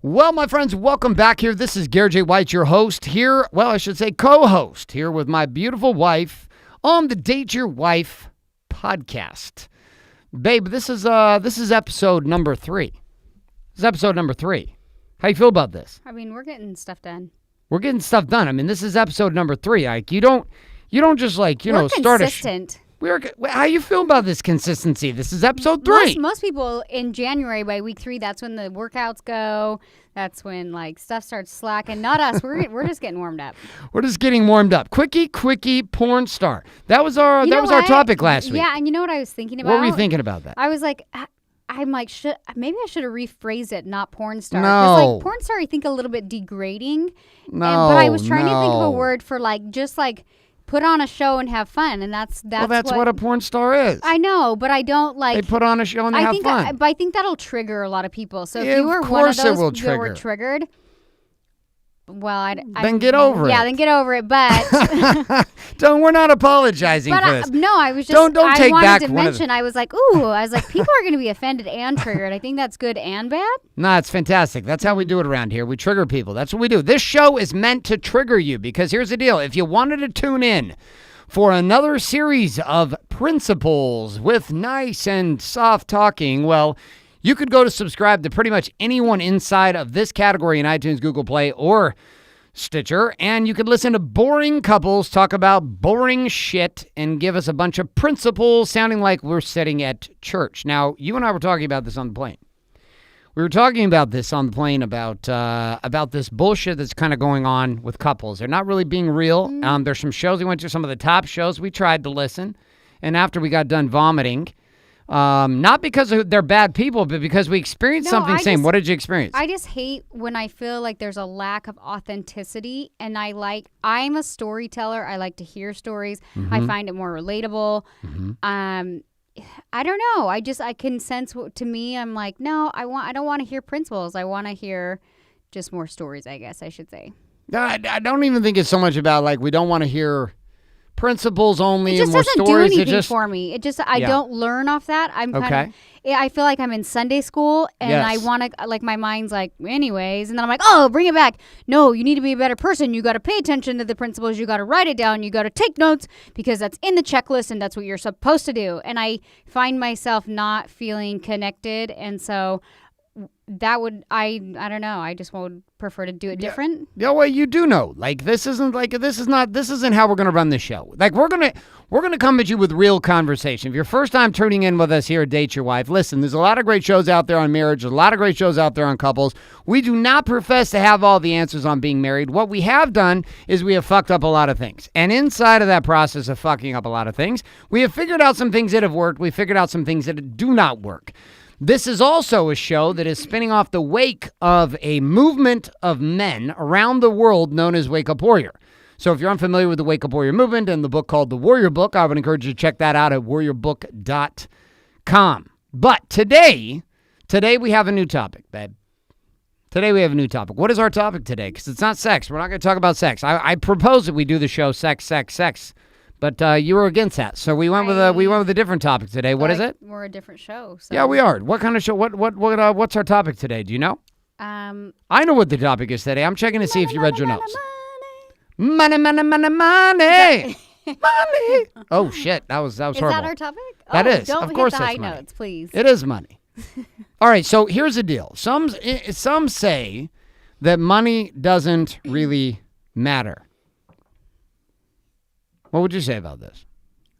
Well, my friends, welcome back here. This is Garrett J, your host here. Well, I should say co-host here with my beautiful wife on the Date Your Wife podcast. Babe, this is episode number 3. This is episode number 3. How you feel about this? I mean, we're getting stuff done. We're getting stuff done. I mean, this is episode number 3. Like, you don't just like, we're start consistent. How you feel about this consistency? This is episode 3. Most people in January by week 3, that's when the workouts go. That's when like stuff starts slacking. Not us. We're just getting warmed up. We're just getting warmed up. Quickie, porn star. That was our our topic last week. Yeah, and you know what I was thinking about? What were you thinking about that? I was like, maybe I should have rephrased it, not porn star. No. Because like porn star, I think a little bit degrading. No. But I was trying to think of a word for like just like put on a show and have fun, and that's what a porn star is. I know, but I don't like. They put on a show and they have fun. But I think that'll trigger a lot of people. So if you were one of those that were triggered, well, then get over it. Yeah, then get over it. But we're not apologizing for this. No, I was just. Don't take back. I was like, people are going to be offended and triggered. I think that's good and bad. No, it's fantastic. That's how we do it around here. We trigger people. That's what we do. This show is meant to trigger you because here's the deal. If you wanted to tune in for another series of principles with nice and soft talking, well, you could go to subscribe to pretty much anyone inside of this category in iTunes, Google Play, or Stitcher, and you could listen to boring couples talk about boring shit and give us a bunch of principles sounding like we're sitting at church. Now, you and I were talking about this on the plane. We were talking about this on the plane about this bullshit that's kind of going on with couples. They're not really being real. There's some shows we went to, some of the top shows we tried to listen, and after we got done vomiting, not because they're bad people, but because we experienced something same. What did you experience? I just hate when I feel like there's a lack of authenticity, and I'm a storyteller. I like to hear stories. Mm-hmm. I find it more relatable. Mm-hmm. I don't know. I can sense to me, I'm like, no, I don't want to hear principles. I want to hear just more stories, I guess I should say. I don't even think it's so much about like, we don't want to hear principles only and more stories. It just doesn't do anything for me. I don't learn off that. I feel like I'm in Sunday school and I want to, like, my mind's like, anyways, and then I'm like, oh, bring it back. No, you need to be a better person. You got to pay attention to the principles. You got to write it down. You got to take notes because that's in the checklist and that's what you're supposed to do. And I find myself not feeling connected, and so that would, I don't know. I just would prefer to do it different. Yeah, well, you do know. Like, this isn't how we're going to run this show. Like, we're going to come at you with real conversation. If you're first time tuning in with us here at Date Your Wife, listen, there's a lot of great shows out there on marriage. There's a lot of great shows out there on couples. We do not profess to have all the answers on being married. What we have done is we have fucked up a lot of things. And inside of that process of fucking up a lot of things, we have figured out some things that have worked. We figured out some things that do not work. This is also a show that is spinning off the wake of a movement of men around the world known as Wake Up Warrior. So if you're unfamiliar with the Wake Up Warrior movement and the book called The Warrior Book, I would encourage you to check that out at warriorbook.com. But today we have a new topic, babe. Today we have a new topic. What is our topic today? Because it's not sex. We're not going to talk about sex. I propose that we do the show sex. But you were against that, so we went with a different topic today. What is it? We're a different show. So. Yeah, we are. What kind of show? What's our topic today? Do you know? I know what the topic is today. I'm checking to see if you read your notes. Money. Money. Oh shit, that was horrible. Is that our topic? That is. Don't of course, hit the that's high money. notes, please. It is money. All right, so here's the deal. Some say that money doesn't really matter. What would you say about this?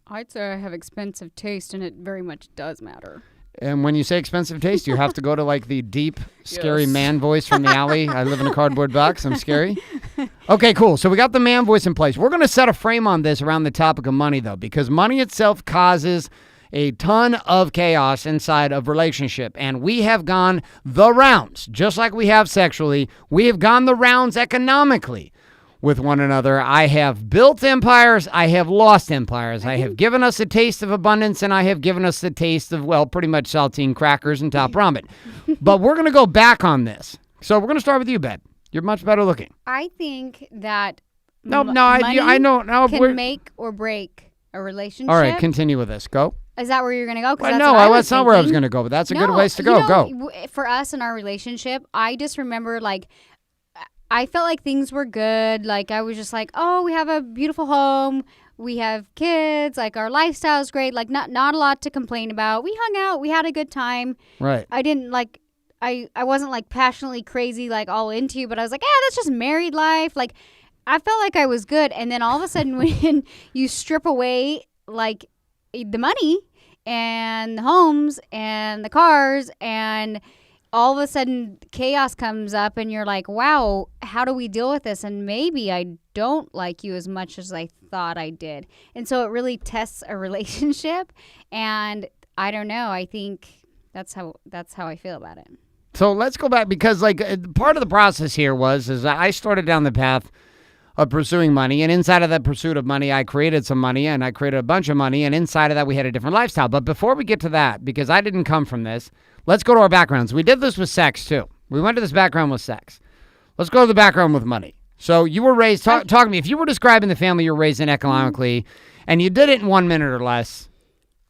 I'd say I have expensive taste, and it very much does matter. And when you say expensive taste, you have to go to like the deep, scary man voice from the alley. I live in a cardboard box. I'm scary. Okay, cool. So we got the man voice in place. We're going to set a frame on this around the topic of money, though, because money itself causes a ton of chaos inside of relationship. And we have gone the rounds, just like we have sexually. We have gone the rounds economically with one another. I have built empires. I have lost empires. I have given us a taste of abundance, and I have given us the taste of, well, pretty much saltine crackers and top ramen. But we're going to go back on this. So we're going to start with you, babe. You're much better looking. I think that money can make or break a relationship. All right, continue with this. Go. Is that where you're going to go? Well, no, that's not where I was going to go, but that's a good place to go. Go. For us in our relationship, I just remember, like, I felt like things were good. Like, I was just like, oh, we have a beautiful home. We have kids. Like, our lifestyle is great. Like, not a lot to complain about. We hung out. We had a good time. Right. I didn't, like, I wasn't, like, passionately crazy, like, all into you. But I was like, that's just married life. Like, I felt like I was good. And then all of a sudden, when you strip away, like, the money and the homes and the cars, and all of a sudden chaos comes up and you're like, wow, how do we deal with this? And maybe I don't like you as much as I thought I did. And so it really tests a relationship. And I don't know. I think that's how I feel about it. So let's go back, because like part of the process here is I started down the path of pursuing money, and inside of that pursuit of money, I created some money, and I created a bunch of money, and inside of that, we had a different lifestyle. But before we get to that, because I didn't come from this, let's go to our backgrounds. We did this with sex, too. We went to this background with sex. Let's go to the background with money. So you were raised, talk to me, if you were describing the family you were raised in economically, and you did it in 1 minute or less,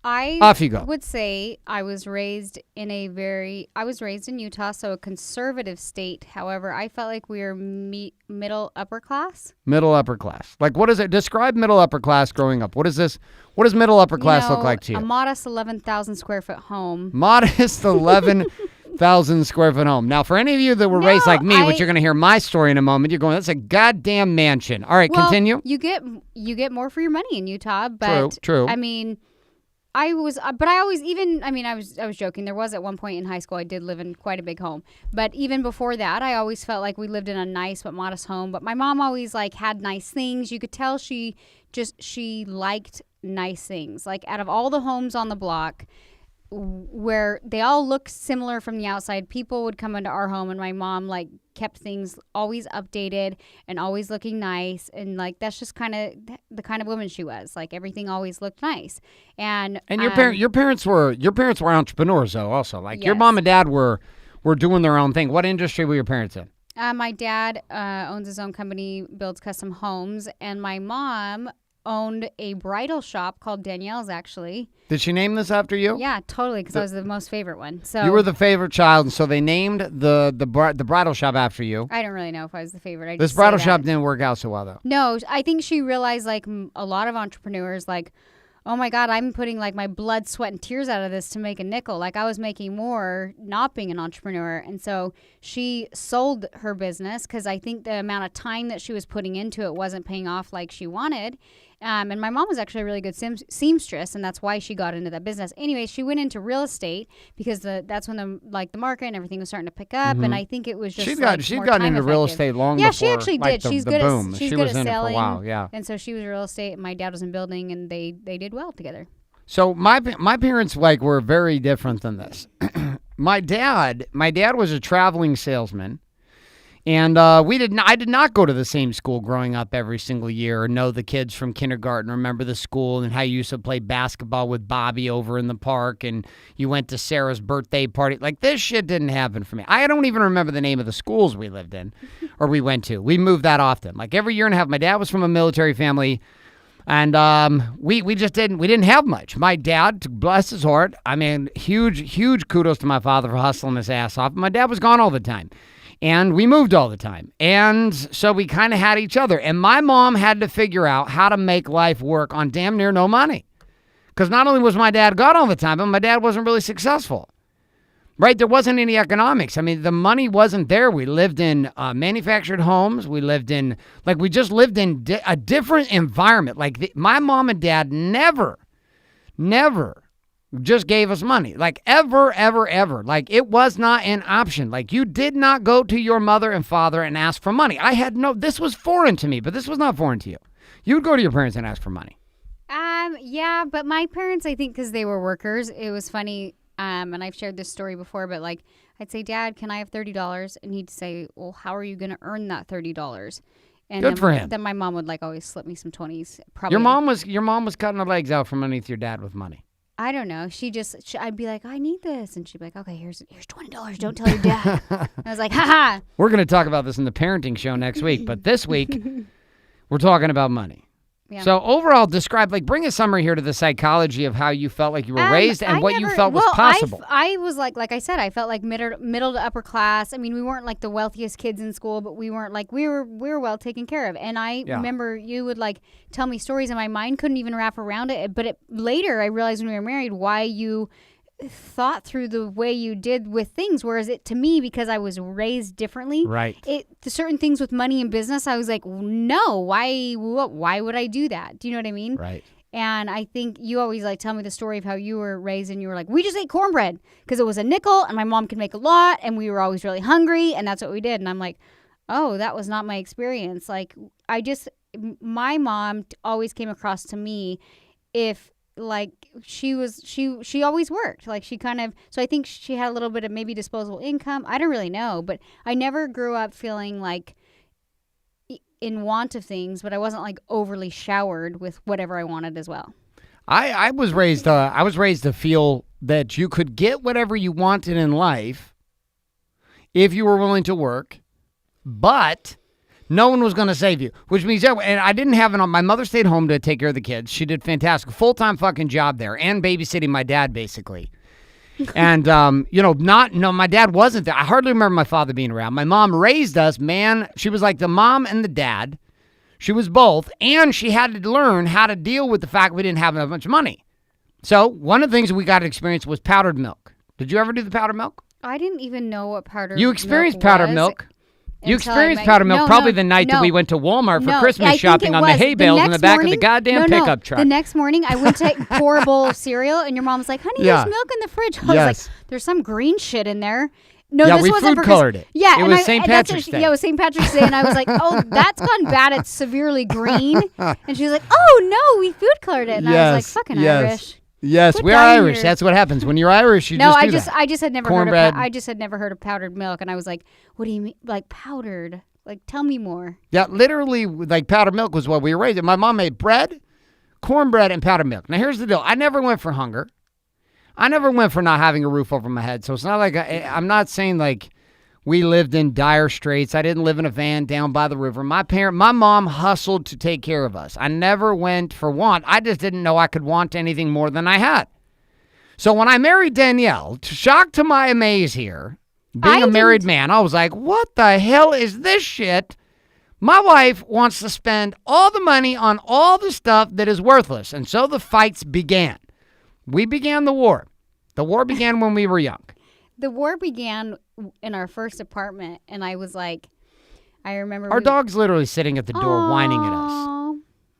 off you go. I would say I was raised in Utah, so a conservative state. However, I felt like we were middle upper class. Middle upper class. Like, what is it? Describe middle upper class growing up. What is this? What does middle upper class look like to you? A modest 11,000 square foot home. Modest 11,000 square foot home. Now, for any of you that were raised like me, which you're going to hear my story in a moment, you're going, that's a goddamn mansion. All right, continue. You get more for your money in Utah, but true. I mean, I was joking. There was at one point in high school, I did live in quite a big home. But even before that, I always felt like we lived in a nice but modest home. But my mom always like had nice things. You could tell she liked nice things. Like out of all the homes on the block, where they all look similar from the outside, people would come into our home, and my mom like kept things always updated and always looking nice, and like that's just kind of the kind of woman she was. Like everything always looked nice. And your parents were entrepreneurs though, also. Like your mom and dad were doing their own thing. What industry were your parents in? My dad owns his own company, builds custom homes, and my mom owned a bridal shop called Danielle's, actually. Did she name this after you? Yeah, totally, because I was the most favorite one. So you were the favorite child, and so they named the bridal shop after you. I don't really know if I was the favorite. This bridal shop didn't work out so well, though. No, I think she realized, like a lot of entrepreneurs, like, oh my God, I'm putting like my blood, sweat, and tears out of this to make a nickel. Like I was making more not being an entrepreneur. And so she sold her business because I think the amount of time that she was putting into it wasn't paying off like she wanted. And my mom was actually a really good seamstress, and that's why she got into that business. Anyway, she went into real estate because that's when the market and everything was starting to pick up. Mm-hmm. And I think it was just she'd gotten into real estate long before. Yeah, she actually did. She's good boom. She's she good was at in selling. It for a while, yeah. And so she was real estate, and my dad was in building, and they did well together. So my parents like were very different than this. My dad was a traveling salesman. And I did not go to the same school growing up every single year or know the kids from kindergarten, remember the school and how you used to play basketball with Bobby over in the park and you went to Sarah's birthday party. Like this shit didn't happen for me. I don't even remember the name of the schools we lived in or we went to. We moved that often. Like every year and a half, my dad was from a military family and we didn't have much. My dad, bless his heart, I mean, huge kudos to my father for hustling his ass off. My dad was gone all the time. And we moved all the time. And so we kind of had each other. And my mom had to figure out how to make life work on damn near no money. Because not only was my dad gone all the time, but my dad wasn't really successful. Right? There wasn't any economics. I mean, the money wasn't there. We lived in manufactured homes. We lived in, we just lived in a different environment. My mom and dad never just gave us money. Ever. Like, it was not an option. Like, you did not go to your mother and father and ask for money. This was foreign to me, but this was not foreign to you. You would go to your parents and ask for money. Yeah, but my parents, I think, because they were workers, it was funny, and I've shared this story before, but, I'd say, Dad, can I have $30? And he'd say, well, how are you going to earn that $30? And Good for him. Then my mom would, always slip me some 20s. Probably. Your mom was cutting her legs out from underneath your dad with money. I don't know. I'd be like, I need this. And she'd be like, okay, here's $20. Don't tell your dad. I was like, ha. We're going to talk about this in the parenting show next week. But this week, we're talking about money. Yeah. So overall, bring a summary here to the psychology of how you felt like you were raised and what you felt was possible. I was like I said, I felt like middle to upper class. I mean, we weren't like the wealthiest kids in school, but we weren't like we were well taken care of. And I remember you would like tell me stories, and my mind couldn't even wrap around it. But later, I realized when we were married why you thought through the way you did with things, whereas to me, because I was raised differently, right? The certain things with money and business, I was like, no, why would I do that? Do you know what I mean? Right. And I think you always like tell me the story of how you were raised, and you were like, we just ate cornbread because it was a nickel, and my mom could make a lot, and we were always really hungry, and that's what we did. And I'm like, oh, that was not my experience. Like my mom always came across to me if. Like she always worked. Like she kind of, so I think she had a little bit of maybe disposable income. I don't really know, but I never grew up feeling like in want of things, but I wasn't like overly showered with whatever I wanted as well. I was raised to feel that you could get whatever you wanted in life if you were willing to work, but no one was going to save you, which means and I didn't have it on. My mother stayed home to take care of the kids. She did fantastic, full-time fucking job there, and babysitting my dad basically. And my dad wasn't there. I hardly remember my father being around. My mom raised us, man. She was like the mom and the dad. She was both, and she had to learn how to deal with the fact we didn't have that much money. So one of the things we got to experience was powdered milk. Did you ever do the powdered milk? I didn't even know what powdered milk was. You experienced powdered milk. You experienced powdered milk probably the night that we went to Walmart for Christmas shopping on the hay bales in the back of the goddamn pickup truck. The next morning, I went to pour a bowl of cereal, and your mom was like, honey, there's milk in the fridge. I was like, there's some green shit in there. No, this we wasn't food colored it. Yeah, it was St. Patrick's Day. Yeah, it was St. Patrick's Day, and I was like, oh, that's gone bad. It's severely green. And she was like, oh, no, we food colored it. And I was like, fucking Irish. Yes, we're Irish. That's what happens when you're Irish. I just had never heard of powdered milk, and I was like, what do you mean, like powdered? Like, tell me more. Yeah, literally, like, powdered milk was what we were raised. My mom made bread, cornbread, and powdered milk. Now, here's the deal. I never went for hunger. I never went for not having a roof over my head. So it's not like I'm not saying, like, we lived in dire straits. I didn't live in a van down by the river. My mom hustled to take care of us. I never went for want. I just didn't know I could want anything more than I had. So when I married Danielle, shock to my amaze here, being a married man, I was like, what the hell is this shit? My wife wants to spend all the money on all the stuff that is worthless. And so the fights began. We began the war. The war began when we were young. The war began in our first apartment, and I was like, I remember our dog's literally sitting at the door whining at us.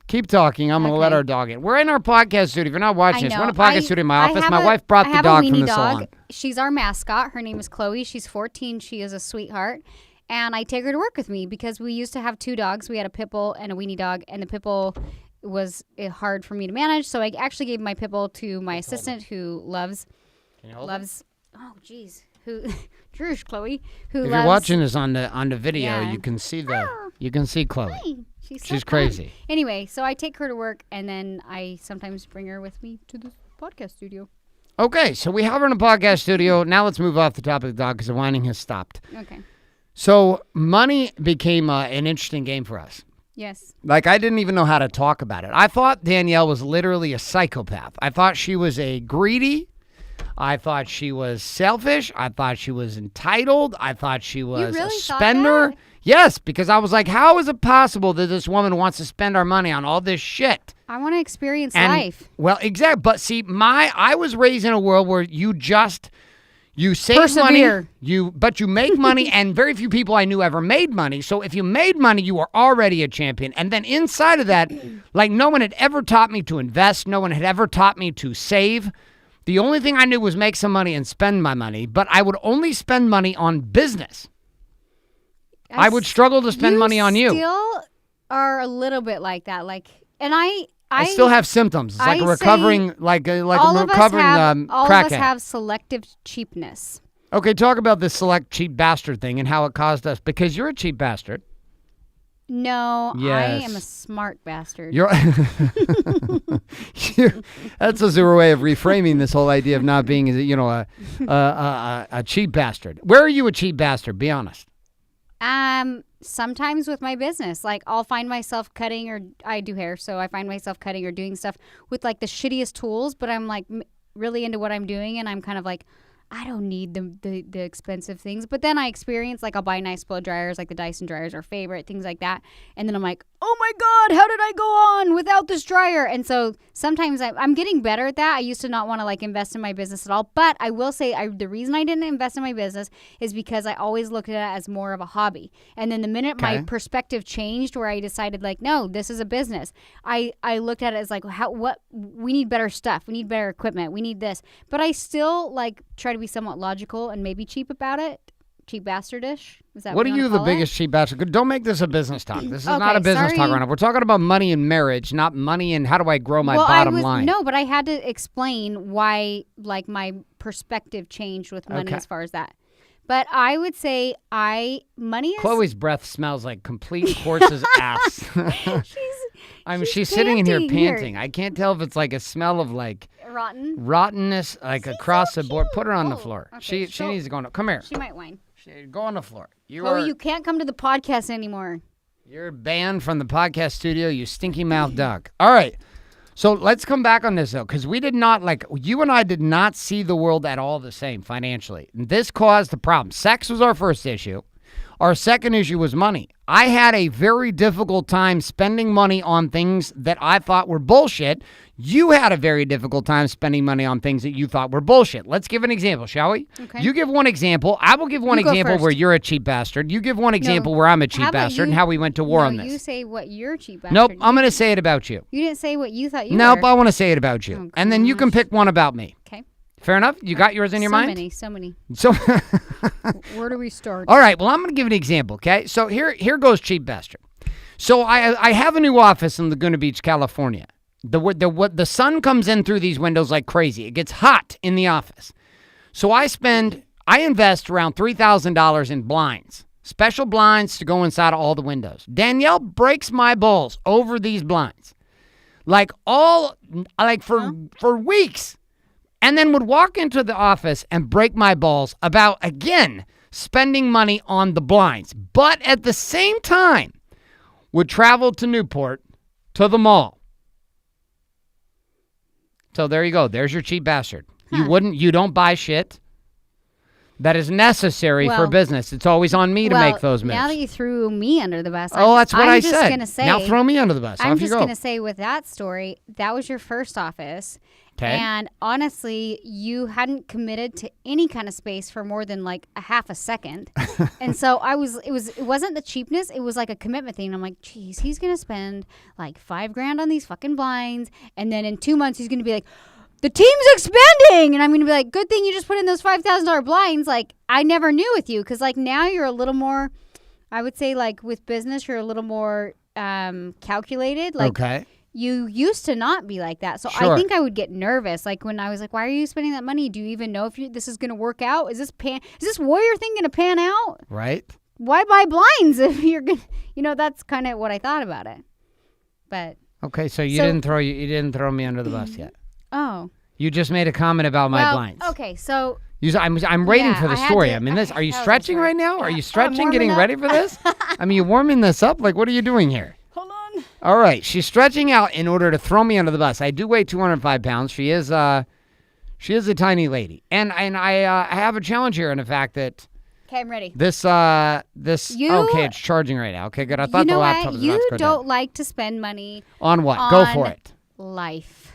Keep talking. I'm going to let our dog in. We're in our podcast studio. If you're not watching this, we're in a podcast studio in my office. My wife brought the dog from the salon. She's our mascot. Her name is Chloe. She's 14. She is a sweetheart. And I take her to work with me because we used to have two dogs. We had a pit bull and a weenie dog, and the pit bull was hard for me to manage. So I actually gave my pit bull to my assistant who loves. Oh, geez. Drush, Chloe. If you're watching this on the video, you can see Chloe. Hi. She's crazy. Anyway, so I take her to work, and then I sometimes bring her with me to the podcast studio. Okay, so we have her in a podcast studio. Now let's move off the topic of the dog because the whining has stopped. Okay. So money became an interesting game for us. Yes. Like, I didn't even know how to talk about it. I thought Danielle was literally a psychopath. I thought she was a greedy. I thought she was selfish. I thought she was entitled. I thought she was a spender. Yes, because I was like, how is it possible that this woman wants to spend our money on all this shit? I want to experience life. Well, exactly. But see, I was raised in a world where you save Persevere. money, but you make money, and very few people I knew ever made money. So if you made money, you were already a champion. And then inside of that, like, no one had ever taught me to invest. No one had ever taught me to save. The only thing I knew was make some money and spend my money, but I would only spend money on business. I would struggle to spend money on you. You still are a little bit like that. And I still have symptoms. It's like a recovering, crackhead. All of us have selective cheapness. Okay, talk about this select cheap bastard thing and how it caused us, because you're a cheap bastard. No, yes. I am a smart bastard. That's a zero way of reframing this whole idea of not being, a cheap bastard. Where are you a cheap bastard? Be honest. Sometimes with my business, like I'll find myself cutting, or I do hair, so I find myself cutting or doing stuff with like the shittiest tools, but I'm like really into what I'm doing, and I'm kind of like, I don't need the expensive things. But then I experience, like, I'll buy nice blow dryers, like the Dyson dryers are favorite, things like that. And then I'm like, oh my God, how did I go on without this dryer? And so sometimes I'm getting better at that. I used to not want to like invest in my business at all. But I will say the reason I didn't invest in my business is because I always looked at it as more of a hobby. And then the minute my perspective changed, where I decided like, no, this is a business, I looked at it as like, we need better stuff. We need better equipment. We need this. But I still like try to be somewhat logical and maybe cheap about it. Cheap bastardish. Is that what are you the biggest cheap bastard? Don't make this a business talk. This is not a business talk right now. We're talking about money and marriage, not money and how do I grow my bottom line. No, but I had to explain why like my perspective changed with money as far as that. But I would say money is... Chloe's breath smells like complete horse's ass. She's sitting in here panting. I can't tell if it's like a smell of like... rottenness, like across the board. Put her on the floor. Okay, she needs to go on. Come here. She might whine. Go on the floor. You can't come to the podcast anymore. You're banned from the podcast studio, you stinky mouth duck. All right. So let's come back on this, though, because we did not, like, you and I did not see the world at all the same financially. And this caused the problem. Sex was our first issue. Our second issue was money. I had a very difficult time spending money on things that I thought were bullshit. You had a very difficult time spending money on things that you thought were bullshit. Let's give an example, shall we? Okay. You give one example. I will give one example where you're a cheap bastard. You give one example where I'm a cheap bastard and how we went to war on this. You say what you're cheap bastard. Nope, I'm going to say it about you. You didn't say what you thought you were. Nope, I want to say it about you. Oh, and then you can pick one about me. Okay. Fair enough? You got yours in your mind? So many. So where do we start? All right, well, I'm going to give an example, okay? So here goes cheap bastard. So I have a new office in Laguna Beach, California. The sun comes in through these windows like crazy. It gets hot in the office. So I invest around $3,000 in blinds, special blinds to go inside of all the windows. Danielle breaks my balls over these blinds, for weeks, and then would walk into the office and break my balls about, again, spending money on the blinds. But at the same time, would travel to Newport to the mall. So there you go. There's your cheap bastard. Huh. You don't buy shit that is necessary for business. It's always on me to make those moves. Now that you threw me under the bus, that's what I said. I'm just going to say. Now throw me under the bus. I'm just going to say with that story, that was your first office. Okay. And honestly, you hadn't committed to any kind of space for more than like a half a second. And so it wasn't the cheapness. It was like a commitment thing. I'm like, geez, he's going to spend like $5,000 on these fucking blinds. And then in 2 months, he's going to be like, the team's expanding. And I'm going to be like, good thing you just put in those $5,000 blinds. Like, I never knew with you. Because like now you're a little more, I would say like with business, you're a little more calculated. Like, okay. You used to not be like that. So sure. I think I would get nervous. Like when I was like, why are you spending that money? Do you even know if this is going to work out? Is this warrior thing going to pan out? Right. Why buy blinds if you're going to, that's kind of what I thought about it. But. Okay. So you didn't throw me under the bus yet. Oh. You just made a comment about my blinds. Okay. So. I'm waiting for the story. Are you stretching right now? Are you stretching, getting ready for this? You warming this up? Like, what are you doing here? All right, she's stretching out in order to throw me under the bus. I do weigh 205 pounds. She is a tiny lady, and I have a challenge here in the fact that. Okay, I'm ready. Okay, it's charging right now. Okay, good. I thought the laptop was about to go down. You don't like to spend money on what? Go for it. Life.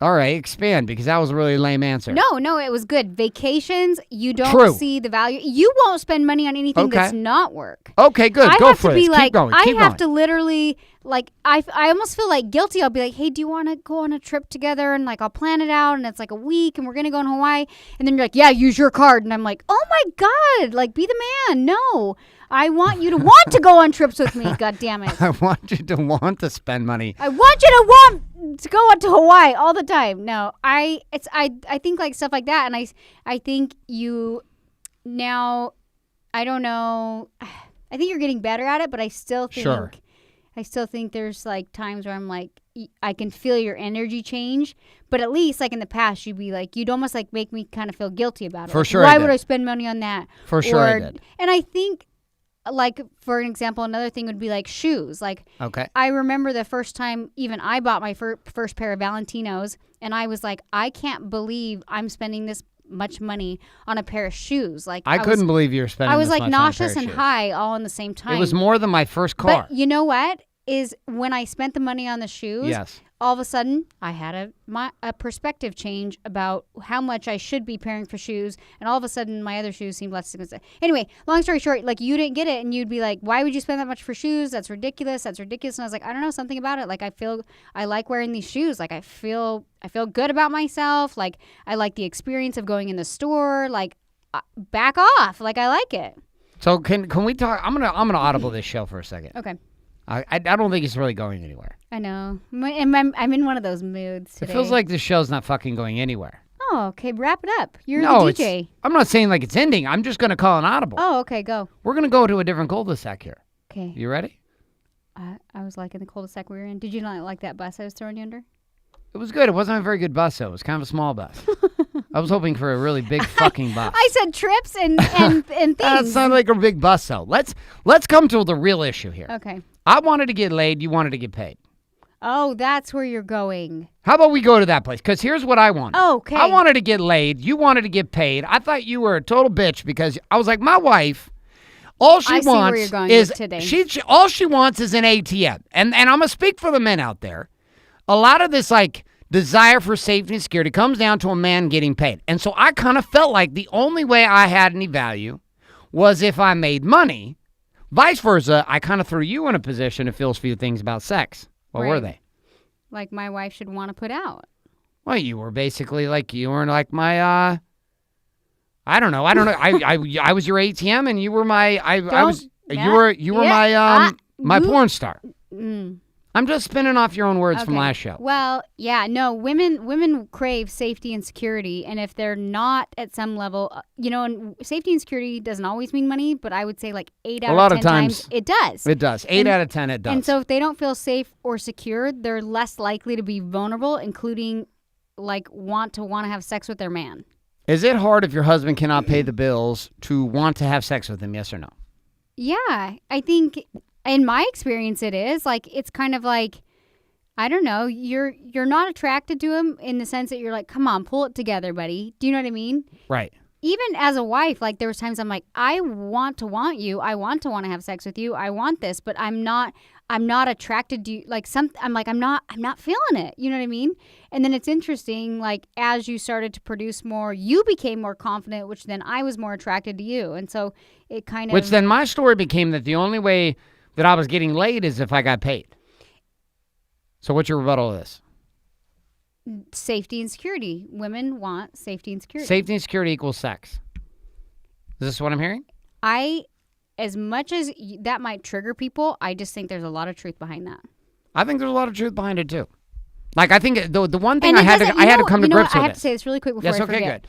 All right, expand, because that was a really lame answer. No, it was good. Vacations, you don't see the value. You won't spend money on anything that's not work. Okay, good. Go for it. Keep going. I have to literally, I almost feel like guilty. I'll be like, hey, do you want to go on a trip together? And I'll plan it out, and it's like a week, and we're going to go in Hawaii. And then you're like, yeah, use your card. And I'm like, oh my God, be the man. No. I want you to want to go on trips with me. God damn it. I want you to want to spend money. I want you to want to go out to Hawaii all the time. No, I think like stuff like that. And I think you now, I don't know. I think you're getting better at it, but I still think there's like times where I'm like, I can feel your energy change, but at least like in the past, you'd be like, you'd almost like make me kind of feel guilty about it. For sure. Why would I spend money on that? For sure I did. And I think like, for an example, another thing would be like shoes. Like, okay. I remember the first time even I bought my first pair of Valentinos, and I was like, I can't believe I'm spending this much money on a pair of shoes. Like, I couldn't believe you were spending. I was this like much nauseous on a pair and of shoes. high all in the same time. It was more than my first car. But you know what? Is when I spent the money on the shoes. Yes. All of a sudden, I had a perspective change about how much I should be paying for shoes, and all of a sudden, my other shoes seemed less expensive. Anyway, long story short, like, you didn't get it, and you'd be like, "Why would you spend that much for shoes? That's ridiculous. That's ridiculous." And I was like, "I don't know, something about it. Like, I like wearing these shoes. Like, I feel good about myself. Like, I like the experience of going in the store. Like, back off. Like, I like it." So can we talk? I'm gonna audible this show for a second. Okay. I don't think it's really going anywhere. I know. I'm in one of those moods today. It feels like this show's not fucking going anywhere. Oh, okay. Wrap it up. You're the DJ. I'm not saying like it's ending. I'm just going to call an audible. Oh, okay. Go. We're going to go to a different cul-de-sac here. Okay. You ready? I was like in the cul-de-sac we were in. Did you not like that bus I was throwing you under? It was good. It wasn't a very good bus, though. It was kind of a small bus. I was hoping for a really big fucking bus. I said trips and things. That sounded like a big bus, though. Let's come to the real issue here. Okay. I wanted to get laid. You wanted to get paid. Oh, that's where you're going. How about we go to that place? Because here's what I wanted. Oh, okay. I wanted to get laid. You wanted to get paid. I thought you were a total bitch because I was like, my wife, all she wants where you're going is today. all she wants is an ATM. And I'm gonna speak for the men out there. A lot of this like desire for safety and security comes down to a man getting paid. And so I kind of felt like the only way I had any value was if I made money. Vice versa, I kind of threw you in a position to feel a few things about sex. What were they? Like my wife should want to put out. Well, you were basically like, you were like my, I don't know. I was your ATM and you were my, you were my porn star. I'm just spinning off your own words from last show. Well, yeah, no, women crave safety and security, and if they're not at some level, and safety and security doesn't always mean money, but I would say like 8 out of 10 times it does. It does. 8 out of 10 it does. And so if they don't feel safe or secure, they're less likely to be vulnerable, including like want to have sex with their man. Is it hard if your husband cannot pay the bills to want to have sex with him, yes or no? Yeah, I think in my experience it is. Like, it's kind of like, I don't know, you're not attracted to him in the sense that you're like, come on, pull it together, buddy. Do you know what I mean? Right. Even as a wife, like there was times I'm like, I want you. I want to have sex with you. I want this, but I'm not attracted to you. Like I'm not feeling it. You know what I mean? And then it's interesting, like as you started to produce more, you became more confident, which then I was more attracted to you. And so it kind of... Which then my story became that the only way that I was getting laid is if I got paid. So what's your rebuttal to this? Safety and security. Women want safety and security. Safety and security equals sex. Is this what I'm hearing? As much as that might trigger people, I just think there's a lot of truth behind that. I think there's a lot of truth behind it too. Like I think the one thing I had to come to grips with. I have to say this really quick before I forget. Yes, okay, good.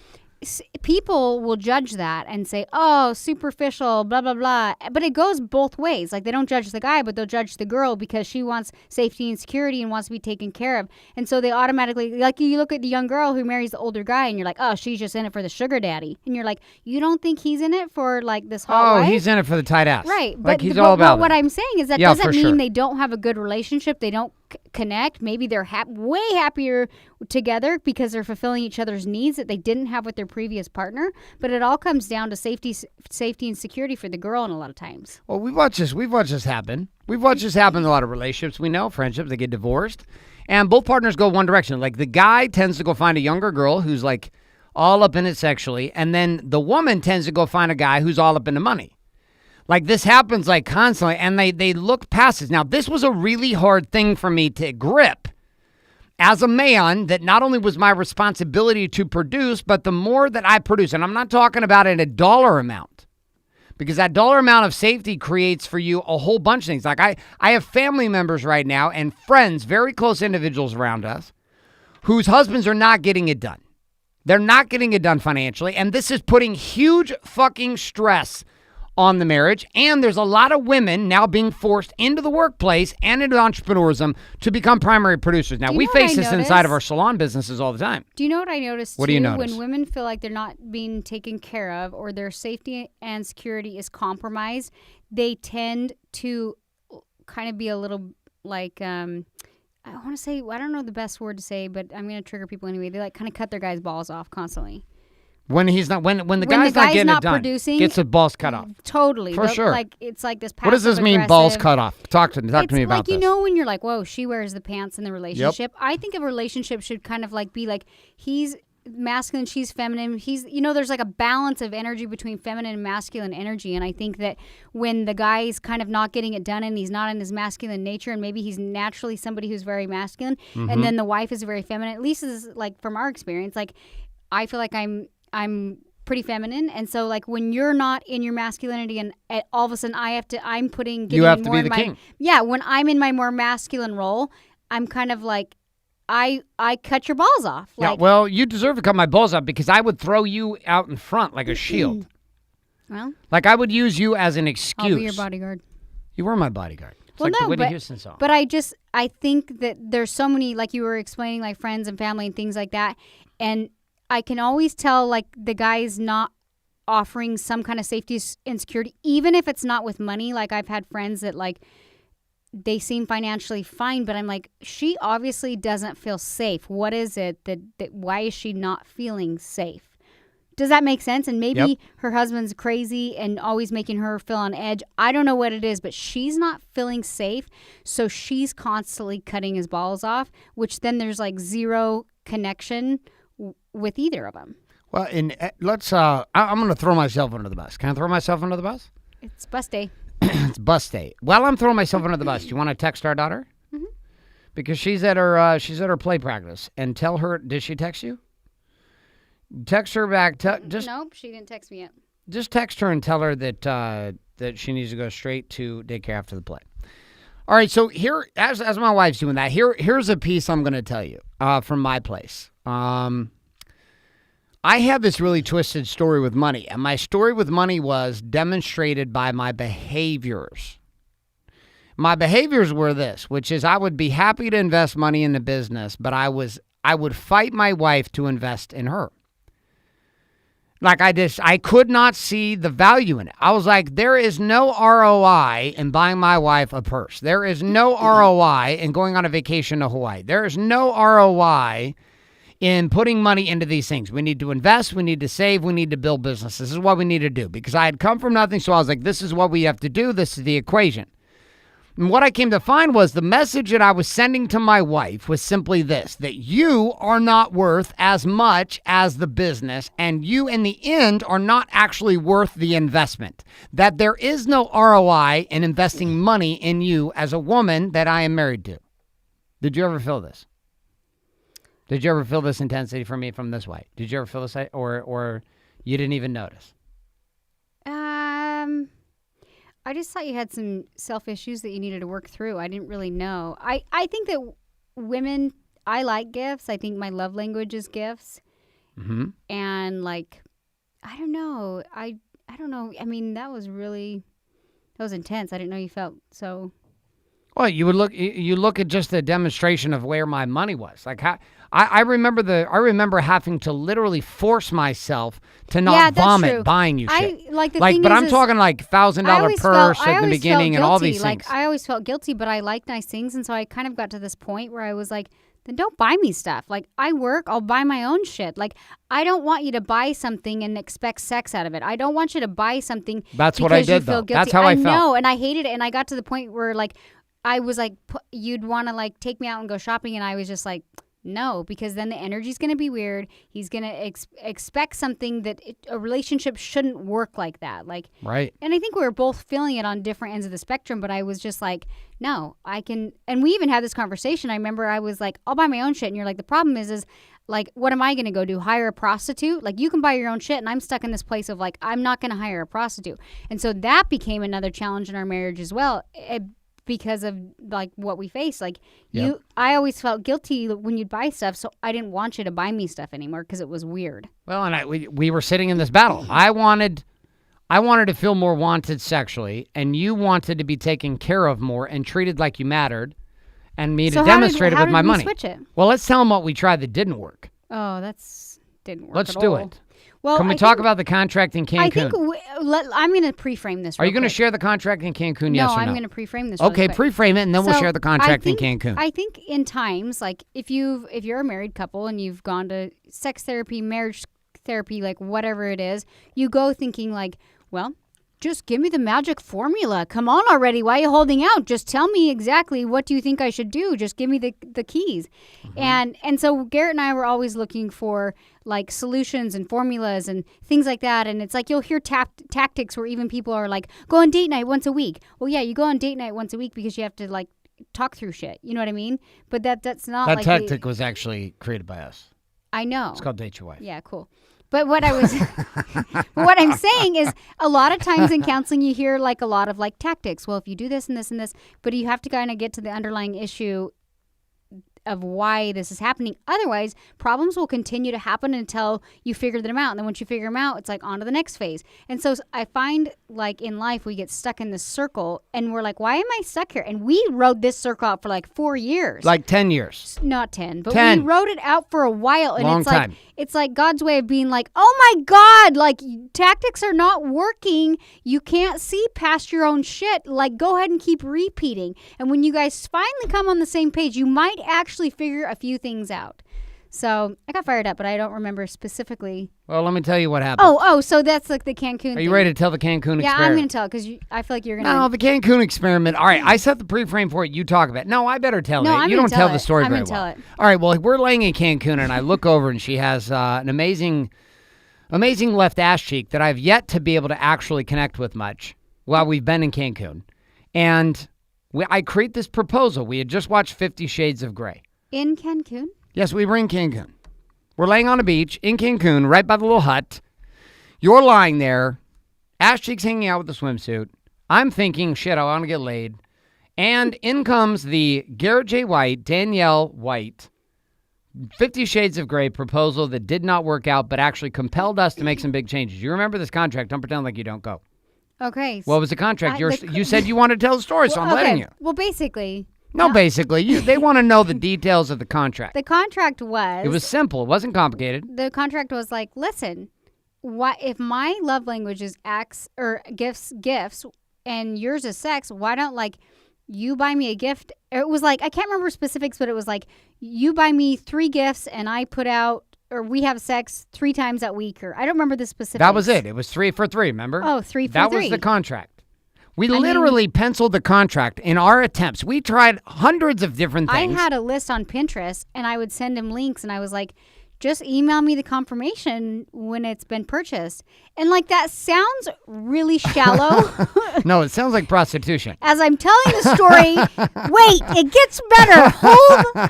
People will judge that and say, oh, superficial, blah, blah, blah. But it goes both ways. Like, they don't judge the guy, but they'll judge the girl because she wants safety and security and wants to be taken care of. And so they automatically, like, you look at the young girl who marries the older guy and you're like, oh, she's just in it for the sugar daddy. And you're like, you don't think he's in it for, like, this hot wife? He's in it for the tight ass. Right. Like, he's all about what I'm saying is that doesn't mean they don't have a good relationship. They don't connect. Maybe they're way happier together because they're fulfilling each other's needs that they didn't have with their previous partner. But it all comes down to safety and security for the girl, and a lot of times. Well, we've watched this happen. We've watched this happen in a lot of relationships. We know friendships, they get divorced, and both partners go one direction. Like the guy tends to go find a younger girl who's like all up in it sexually, and then the woman tends to go find a guy who's all up in the money. Like this happens like constantly, and they look past it. Now, this was a really hard thing for me to grip as a man, that not only was my responsibility to produce, but the more that I produce, and I'm not talking about it a dollar amount, because that dollar amount of safety creates for you a whole bunch of things. Like I have family members right now and friends, very close individuals around us, whose husbands are not getting it done. They're not getting it done financially, and this is putting huge fucking stress on the marriage, and there's a lot of women now being forced into the workplace and into entrepreneurism to become primary producers. Now, we face this inside of our salon businesses all the time. Do you know what I noticed, What do you notice? When women feel like they're not being taken care of or their safety and security is compromised, they tend to kind of be a little like, I want to say, I don't know the best word to say, but I'm going to trigger people anyway. They like kind of cut their guy's balls off constantly. When he's not, when the guy's not getting it done, gets the balls cut off. Totally, for sure. Like it's like this. What does this mean? Balls cut off? Talk to me about this. It's like, you know, when you're like, whoa, she wears the pants in the relationship. Yep. I think a relationship should kind of like be like he's masculine, she's feminine. He's, you know, there's like a balance of energy between feminine and masculine energy. And I think that when the guy's kind of not getting it done and he's not in his masculine nature, and maybe he's naturally somebody who's very masculine, and then the wife is very feminine. At least is like from our experience, like I feel like I'm pretty feminine, and so like when you're not in your masculinity and all of a sudden I'm putting you have to be the king. Yeah, when I'm in my more masculine role, I'm kind of like I cut your balls off. Like, yeah, well, you deserve to cut my balls off because I would throw you out in front like a shield. Well, like I would use you as an excuse. I'll be your bodyguard. You were my bodyguard. It's well, like no, the Whitney Houston song. But I think that there's so many, like you were explaining, like friends and family and things like that, and I can always tell like the guy's not offering some kind of safety and security, even if it's not with money. Like I've had friends that like they seem financially fine, but I'm like, she obviously doesn't feel safe. What is it that why is she not feeling safe? Does that make sense? And maybe her husband's crazy and always making her feel on edge. I don't know what it is, but she's not feeling safe. So she's constantly cutting his balls off, which then there's like zero connection with either of them. Well, let's. I'm going to throw myself under the bus. Can I throw myself under the bus? It's bus day. It's bus day. Well, I'm throwing myself under the bus. Do you want to text our daughter? Mm-hmm. Because she's at her play practice, and tell her. Did she text you? Text her back. Nope, she didn't text me yet. Just text her and tell her that she needs to go straight to daycare after the play. All right. So here, as my wife's doing that, here's a piece I'm going to tell you from my place. I have this really twisted story with money, and my story with money was demonstrated by my behaviors. My behaviors were this, which is I would be happy to invest money in the business, but I would fight my wife to invest in her. Like I could not see the value in it. I was like, there is no ROI in buying my wife a purse. There is no ROI in going on a vacation to Hawaii. There is no ROI in putting money into these things. We need to invest, we need to save, we need to build business. This is what we need to do. Because I had come from nothing, so I was like, this is what we have to do. This is the equation. And what I came to find was the message that I was sending to my wife was simply this, that you are not worth as much as the business, and you in the end are not actually worth the investment. That there is no ROI in investing money in you as a woman that I am married to. Did you ever feel this? Did you ever feel this intensity from me from this way? Did you ever feel this, or you didn't even notice? I just thought you had some self issues that you needed to work through. I didn't really know. I think that women, I like gifts. I think my love language is gifts. Mm-hmm. And like, I don't know. I don't know. I mean, that was intense. I didn't know you felt so. Well, you look at just the demonstration of where my money was. Like I remember having to literally force myself to not vomit buying you shit. But I'm talking like $1,000 purse at the beginning and all these things. Like I always felt guilty, but I like nice things, and so I kind of got to this point where I was like, then don't buy me stuff. Like I work, I'll buy my own shit. Like I don't want you to buy something and expect sex out of it. I don't want you to buy something. That's what I did though. That's how I felt. I know, and I hated it, and I got to the point where like I was like, you'd want to like take me out and go shopping, and I was just like, no, because then the energy's going to be weird. He's going to expect something that a relationship shouldn't work like that. Like, right. And I think we were both feeling it on different ends of the spectrum, but I was just like, no, I can. And we even had this conversation. I remember I was like, I'll buy my own shit. And you're like, the problem is like, what am I going to go do? Hire a prostitute? Like, you can buy your own shit. And I'm stuck in this place of like, I'm not going to hire a prostitute. And so that became another challenge in our marriage as well. Because of like what we face, like I always felt guilty when you'd buy stuff, so I didn't want you to buy me stuff anymore because it was weird. Well, and we were sitting in this battle. I wanted I wanted to feel more wanted sexually, and you wanted to be taken care of more and treated like you mattered, and me to demonstrate it with my money. Switch it? Well, let's tell them what we tried that didn't work. Oh, didn't work. Let's at do all. it. Well, can we talk about the contract in Cancun? I think I'm going to pre-frame this. Are you going to share the contract in Cancun? Yes or no? I'm going to pre-frame this. Okay, really quick. pre-frame it, and then we'll share the contract in Cancun. I think in times like if you're a married couple and you've gone to sex therapy, marriage therapy, like whatever it is, you go thinking like, well, just give me the magic formula. Come on already. Why are you holding out? Just tell me exactly what do you think I should do. Just give me the keys. Mm-hmm. And so Garrett and I were always looking for like solutions and formulas and things like that. And it's like you'll hear tactics where even people are like, go on date night once a week. Well, yeah, you go on date night once a week because you have to like talk through shit. You know what I mean? But that's not that like tactic was actually created by us. I know. It's called Date Your Wife. Yeah, cool. But what I'm saying is a lot of times in counseling you hear like a lot of like tactics. Well, if you do this and this and this, but you have to kind of get to the underlying issue of why this is happening. Otherwise, problems will continue to happen until you figure them out. And then once you figure them out, it's like on to the next phase. And so I find like in life, we get stuck in this circle and we're like, why am I stuck here? And we rode this circle out for like 4 years. Like 10 years. Not 10, but 10. we rode it out for a while. And Long it's time. like, it's like God's way of being like, oh my God, like tactics are not working. You can't see past your own shit. Like go ahead and keep repeating. And when you guys finally come on the same page, you might actually figure a few things out. So I got fired up, but I don't remember specifically. Well, let me tell you what happened. Oh, so that's like the Cancun. Are you ready to tell the Cancun experiment? Yeah, I'm going to tell because I feel like you're going to. No, the Cancun experiment. All right, I set the pre-frame for it. You talk about it. No, I better tell it. You don't tell the story very well. I'm going to tell it. All right, well, we're laying in Cancun, and I look over, and she has an amazing left ass cheek that I've yet to be able to actually connect with much while we've been in Cancun. And I create this proposal. We had just watched 50 Shades of Grey. In Cancun? Yes, we were in Cancun. We're laying on a beach in Cancun, right by the little hut. You're lying there, ass cheeks hanging out with the swimsuit. I'm thinking, shit, I want to get laid. And in comes the Garrett J. White, Danielle White, 50 Shades of Grey proposal that did not work out, but actually compelled us to make some big changes. You remember this contract. Don't pretend like you don't go. Okay. What was the contract? You said you wanted to tell the story, so I'm letting you. Well, basically... No, basically. They want to know the details of the contract. The contract was... It was simple. It wasn't complicated. The contract was like, listen, if my love language is acts or gifts, and yours is sex, why don't, like, you buy me a gift? It was like, I can't remember specifics, but it was like, you buy me 3 gifts, and I put out, or we have sex 3 times that week, or I don't remember the specifics. That was it. It was 3 for 3, remember? Oh, 3 for 3. That was the contract. We literally penciled the contract in our attempts. We tried hundreds of different things. I had a list on Pinterest, and I would send him links, and I was like, just email me the confirmation when it's been purchased. And like that sounds really shallow. No, it sounds like prostitution. As I'm telling the story, wait, it gets better.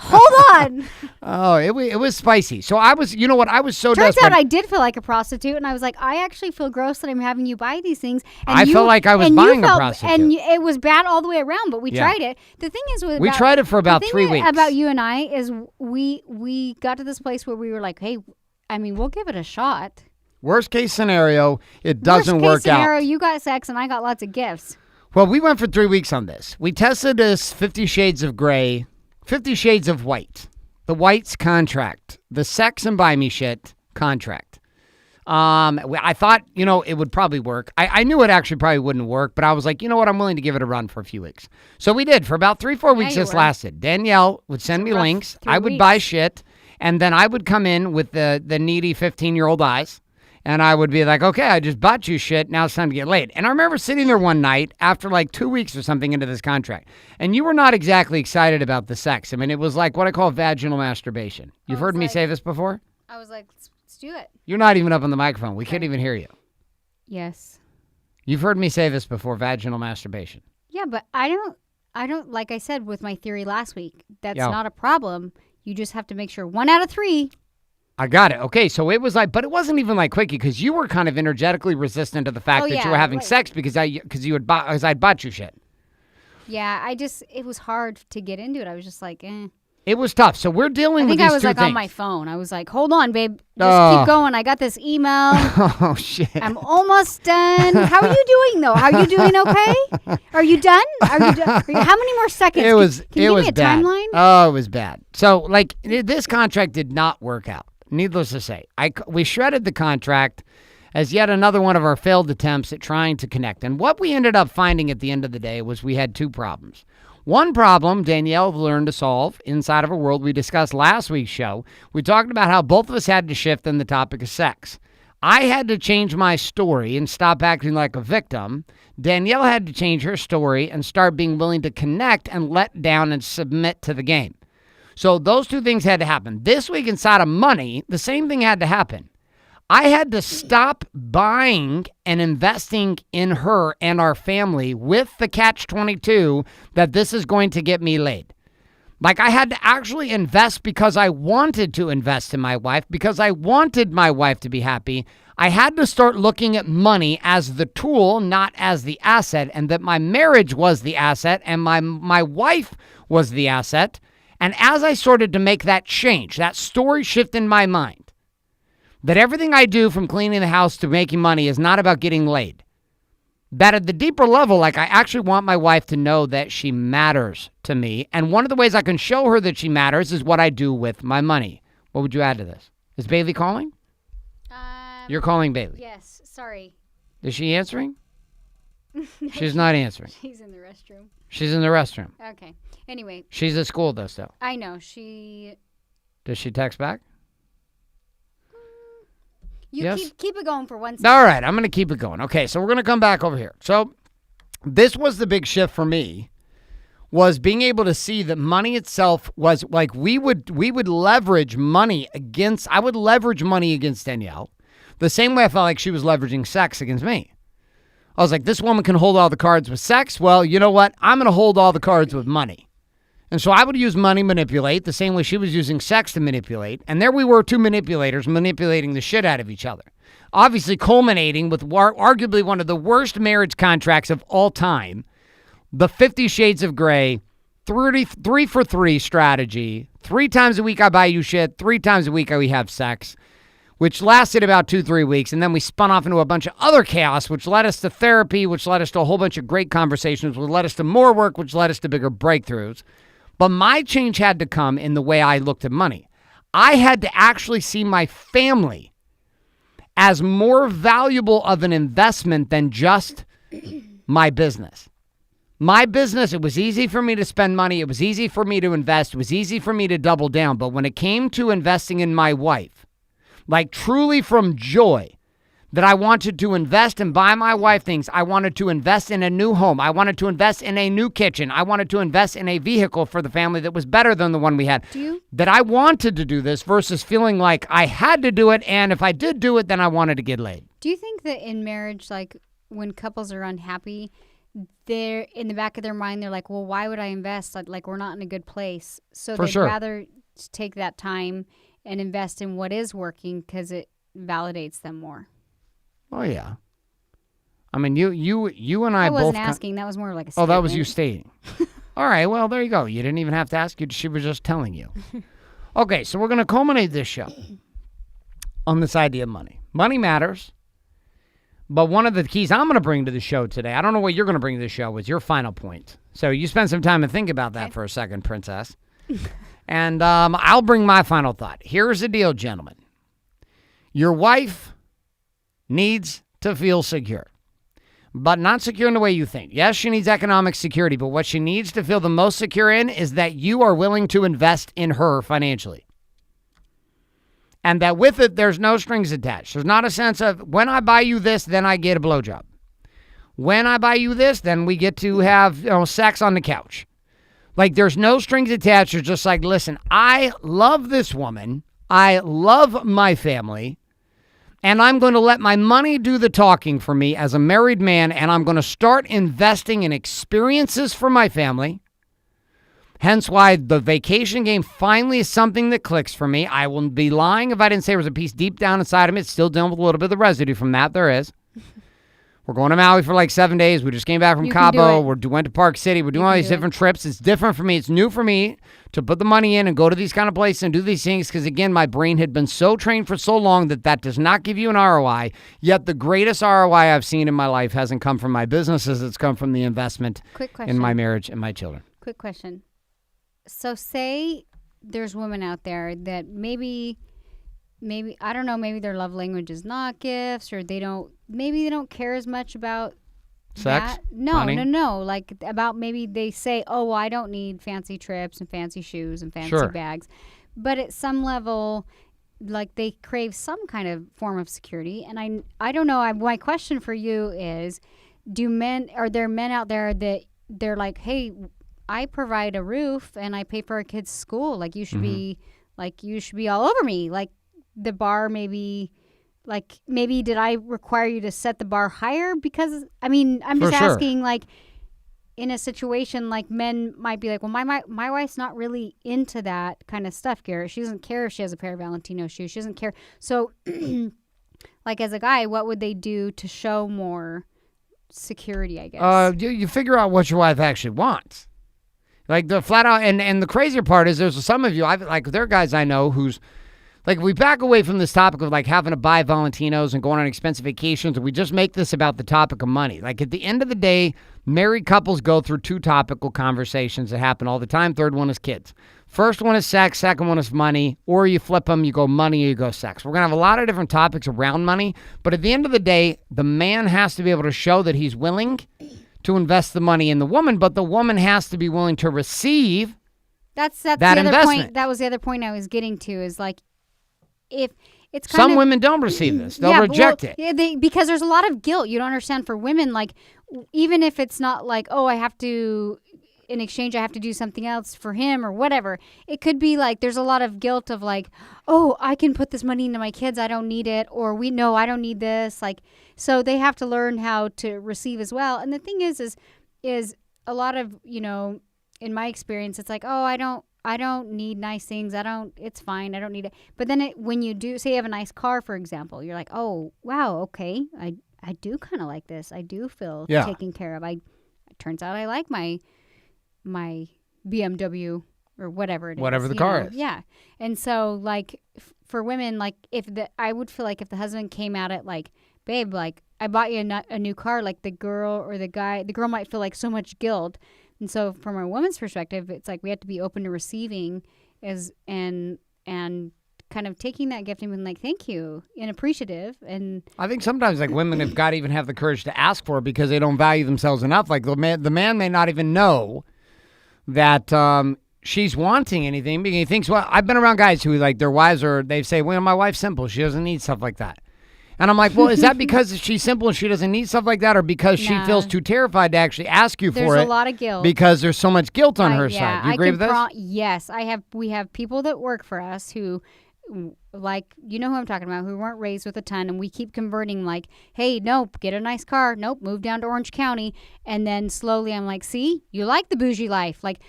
Hold on. Oh, it was spicy. So I was, you know what? I was so desperate. Turns out I did feel like a prostitute, and I was like, I actually feel gross that I'm having you buy these things. And I felt like I was buying a prostitute. And it was bad all the way around, but we tried it. The thing is, we tried it for about 3 weeks. About you and I is we got to this place where we were like, hey, I mean, we'll give it a shot. Worst case scenario, it doesn't work out. Worst case scenario, you got sex and I got lots of gifts. Well, we went for 3 weeks on this. We tested this 50 Shades of Grey, 50 Shades of White, the White's contract, the sex and buy me shit contract. I thought, it would probably work. I knew it actually probably wouldn't work, but I was like, you know what? I'm willing to give it a run for a few weeks. So we did. For about 3-4 weeks this lasted. Danielle would send me links. I would buy shit. And then I would come in with the needy 15-year-old eyes. And I would be like, okay, I just bought you shit. Now it's time to get laid. And I remember sitting there one night after like 2 weeks or something into this contract. And you were not exactly excited about the sex. I mean, it was like what I call vaginal masturbation. You've heard me say this before? I was like, let's do it. You're not even up on the microphone. We can't even hear you. Yes. You've heard me say this before, vaginal masturbation. Yeah, but I don't, like I said with my theory last week, that's not a problem. You just have to make sure 1 out of 3. I got it. Okay, so it was like, but it wasn't even like quickie because you were kind of energetically resistant to the fact that you were having sex because I'd bought you shit. Yeah, it was hard to get into it. I was just like, eh. It was tough. So we're dealing with these two things. I was like on my phone. I was like, hold on, babe. Just keep going. I got this email. Oh, shit. I'm almost done. How are you doing, though? Are you doing okay? Are you done? How many more seconds? Can you give me a bad. timeline? Oh, it was bad. So, like, this contract did not work out. Needless to say. We shredded the contract as yet another one of our failed attempts at trying to connect. And what we ended up finding at the end of the day was we had two problems. One problem Danielle learned to solve inside of a world we discussed last week's show. We talked about how both of us had to shift in the topic of sex. I had to change my story and stop acting like a victim. Danielle had to change her story and start being willing to connect and let down and submit to the game. So those two things had to happen. This week inside of money, the same thing had to happen. I had to stop buying and investing in her and our family with the catch-22 that this is going to get me laid. Like, I had to actually invest because I wanted to invest in my wife, because I wanted my wife to be happy. I had to start looking at money as the tool, not as the asset, and that my marriage was the asset and my wife was the asset. And as I started to make that change, that story shift in my mind, that everything I do from cleaning the house to making money is not about getting laid. That at the deeper level, like, I actually want my wife to know that she matters to me. And one of the ways I can show her that she matters is what I do with my money. What would you add to this? Is Bailey calling? You're calling Bailey. Yes, sorry. Is she answering? She's not answering. She's in the restroom. She's in the restroom. Okay. Anyway. She's at school, though, still. I know. Does she text back? Yes? Keep it going for 1 second. All right, I'm going to keep it going. Okay, so we're going to come back over here. So this was the big shift for me, was being able to see that money itself was like we would leverage money against, I would leverage money against Danielle the same way I felt like she was leveraging sex against me. I was like, this woman can hold all the cards with sex. Well, you know what? I'm going to hold all the cards with money. And so I would use money manipulate the same way she was using sex to manipulate. And there we were, two manipulators manipulating the shit out of each other. Obviously culminating with arguably one of the worst marriage contracts of all time. The 50 Shades of Grey, 3 for 3 strategy. 3 times a week I buy you shit. 3 times a week we have sex. Which lasted about 2-3 weeks. And then we spun off into a bunch of other chaos, which led us to therapy, which led us to a whole bunch of great conversations, which led us to more work, which led us to bigger breakthroughs. But my change had to come in the way I looked at money. I had to actually see my family as more valuable of an investment than just my business. My business, it was easy for me to spend money. It was easy for me to invest. It was easy for me to double down. But when it came to investing in my wife, like truly from joy, that I wanted to invest and buy my wife things. I wanted to invest in a new home. I wanted to invest in a new kitchen. I wanted to invest in a vehicle for the family that was better than the one we had. That I wanted to do this versus feeling like I had to do it, and if I did do it, then I wanted to get laid. Do you think that in marriage, like when couples are unhappy, they're in the back of their mind, they're like, well, why would I invest? Like we're not in a good place. So they'd rather take that time and invest in what is working because it validates them more. Oh, yeah. I mean, you and I both... I wasn't asking. That was more like a statement. Oh, that was you stating. All right, well, there you go. You didn't even have to ask. She was just telling you. Okay, so we're going to culminate this show on this idea of money. Money matters, but one of the keys I'm going to bring to the show today, I don't know what you're going to bring to the show, is your final point. So you spend some time and think about that for a second, Princess. And I'll bring my final thought. Here's the deal, gentlemen. Your wife needs to feel secure, but not secure in the way you think. Yes, she needs economic security, but what she needs to feel the most secure in is that you are willing to invest in her financially. And that with it, there's no strings attached. There's not a sense of, when I buy you this, then I get a blowjob. When I buy you this, then we get to have sex on the couch. Like, there's no strings attached. You're just like, listen, I love this woman. I love my family. And I'm going to let my money do the talking for me as a married man, and I'm going to start investing in experiences for my family. Hence why the vacation game finally is something that clicks for me. I wouldn't be lying if I didn't say there was a piece deep down inside of me. It's still dealing with a little bit of the residue from that. There is. We're going to Maui for like 7 days. We just came back from Cabo. We went to Park City. We're doing all these different trips. It's different for me. It's new for me to put the money in and go to these kind of places and do these things because, again, my brain had been so trained for so long that does not give you an ROI. Yet the greatest ROI I've seen in my life hasn't come from my businesses. It's come from the investment in my marriage and my children. Quick question. So say there's women out there that maybe I don't know, maybe their love language is not gifts, or they don't care as much about sex. That. No. Like about maybe they say, oh, well, I don't need fancy trips and fancy shoes and fancy bags. But at some level, like they crave some kind of form of security. And I don't know. My question for you is, are there men out there that they're like, hey, I provide a roof and I pay for our kids' school. Like you should be all over me. Like the bar maybe did I require you to set the bar higher? Because I'm just asking, like in a situation like men might be like, well, my wife's not really into that kind of stuff, Garrett. She doesn't care if she has a pair of Valentino shoes. She doesn't care. So like as a guy, what would they do to show more security, I guess? You figure out what your wife actually wants. Like the flat out, and the crazier part is there's some of you, there are guys I know who's, like, we back away from this topic of, like, having to buy Valentinos and going on expensive vacations, and we just make this about the topic of money. Like, at the end of the day, married couples go through two topical conversations that happen all the time. Third one is kids. First one is sex. Second one is money. Or you flip them, you go money or you go sex. We're going to have a lot of different topics around money, but at the end of the day, the man has to be able to show that he's willing to invest the money in the woman, but the woman has to be willing to receive that's that the other investment. Point. That was the other point I was getting to is, like, if it's kind some of, women don't receive this. They'll reject it. Yeah, because there's a lot of guilt. You don't understand for women, like, even if it's not like, oh, I have to, in exchange, I have to do something else for him or whatever. It could be like there's a lot of guilt of like, oh, I can put this money into my kids. I don't need it. Or I don't need this. Like, so they have to learn how to receive as well. And the thing is a lot of, in my experience, it's like, oh, I don't need nice things. It's fine. I don't need it. But then when you do, say you have a nice car, for example, you're like, oh, wow, okay. I do kind of like this. I do feel taken care of. It turns out I like my BMW or whatever it is. Whatever the car is. Yeah. And so, like, for women, like, I would feel like if the husband came at it like, babe, like, I bought you a new car, like the girl might feel like so much guilt. And so from a woman's perspective, it's like we have to be open to receiving and kind of taking that gift and being like, thank you, and appreciative. And I think sometimes, like, women have got to even have the courage to ask for it because they don't value themselves enough. Like the man may not even know that she's wanting anything because he thinks, well, I've been around guys who, like, their wives they say, well, my wife's simple. She doesn't need stuff like that. And I'm like, well, is that because she's simple and she doesn't need stuff like that, or because she feels too terrified to actually ask you for it? There's a lot of guilt. Because there's so much guilt on her side. You agree with this? Yes. We have people that work for us who, like, you know who I'm talking about, who weren't raised with a ton, and we keep converting, like, hey, nope, get a nice car. Nope, move down to Orange County. And then slowly I'm like, see, you like the bougie life. Like,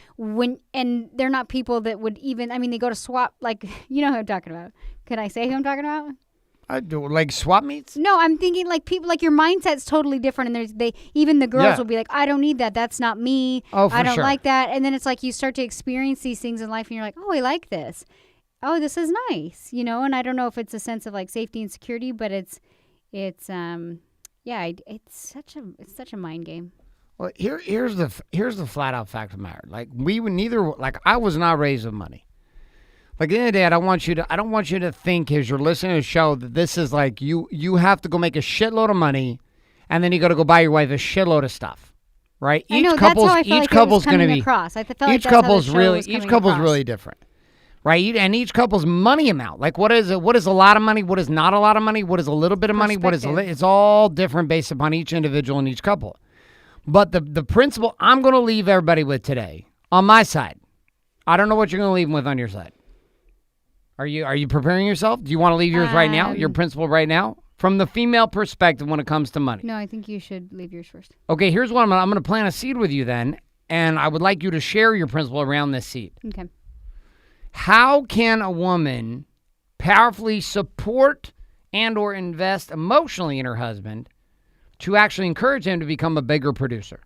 and they're not people that would even, they go to swap, like, you know who I'm talking about. Can I say who I'm talking about? I do, like swap meets? No, I'm thinking like people, like your mindset's totally different, and even the girls will be like, I don't need that. That's not me. Oh, for I don't sure. like that. And then it's like you start to experience these things in life, and you're like, oh, I like this. Oh, this is nice, And I don't know if it's a sense of like safety and security, but it's such a mind game. Well, here's the flat out fact of the matter. Like I was not raised with money. Like, at the end of the day, I don't want you to think as you're listening to the show that this is like you have to go make a shitload of money and then you got to go buy your wife a shitload of stuff, right? Each couple's going to be across. Each couple's really different, right? And each couple's money amount, like what is a lot of money, what is not a lot of money, what is a little bit of money, it's all different based upon each individual and each couple. But the principle I'm going to leave everybody with today on my side, I don't know what you're going to leave them with on your side. Are you preparing yourself? Do you want to leave yours right now? Your principle right now? From the female perspective when it comes to money. No, I think you should leave yours first. Okay, here's what I'm going to plant a seed with you then, and I would like you to share your principle around this seed. Okay. How can a woman powerfully support and or invest emotionally in her husband to actually encourage him to become a bigger producer?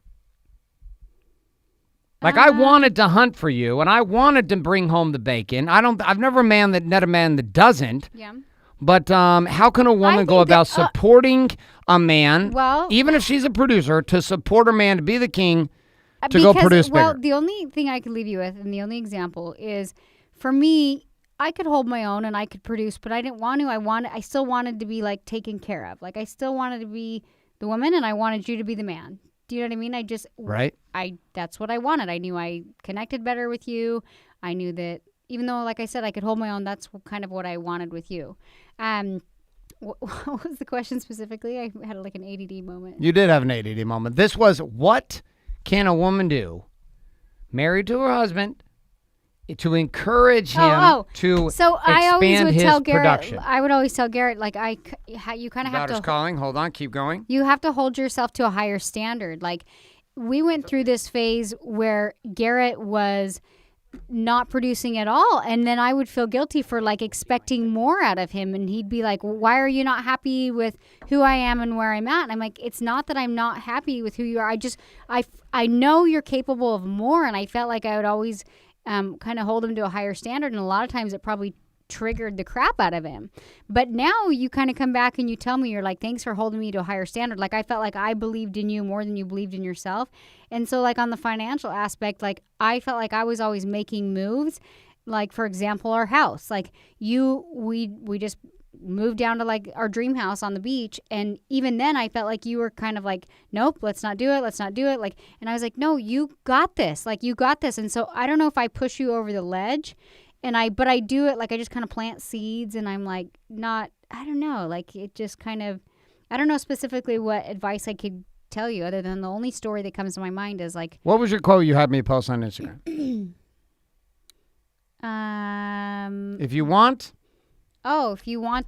Like, I wanted to hunt for you, and I wanted to bring home the bacon. I've never met a man that doesn't. Yeah. But how can a woman go about supporting a man, even if she's a producer, to support her man to be the king, to go produce bigger? Well, the only thing I could leave you with, and the only example is, for me, I could hold my own and I could produce, but I didn't want to. I still wanted to be like taken care of. Like, I still wanted to be the woman, and I wanted you to be the man. Do you know what I mean? That's what I wanted. I knew I connected better with you. I knew that even though, like I said, I could hold my own, that's kind of what I wanted with you. What was the question specifically? I had like an ADD moment. You did have an ADD moment. This was, what can a woman do, married to her husband, to encourage him to expand his production? I would always tell Garrett, like, you kind of have to. Daughter's calling. Hold on. Keep going. You have to hold yourself to a higher standard. Like, we went through this phase where Garrett was not producing at all, and then I would feel guilty for like expecting more out of him, and he'd be like, why are you not happy with who I am and where I'm at? And I'm like, it's not that I'm not happy with who you are. I know you're capable of more, and I felt like I would always kind of hold him to a higher standard, and a lot of times it probably triggered the crap out of him. But now you kind of come back and you tell me, you're like, thanks for holding me to a higher standard. Like, I felt like I believed in you more than you believed in yourself. And so, like, on the financial aspect, like, I felt like I was always making moves. Like, for example, our house, like, we just moved down to like our dream house on the beach, and even then I felt like you were kind of like, nope, let's not do it, like, and I was like, no, you got this, like, you got this. And so I don't know if I push you over the ledge, but I do it, like, I just kind of plant seeds, and I'm like, I don't know, like, it just kind of, I don't know specifically what advice I could tell you, other than the only story that comes to my mind is like, what was your quote you had me post on Instagram? If you want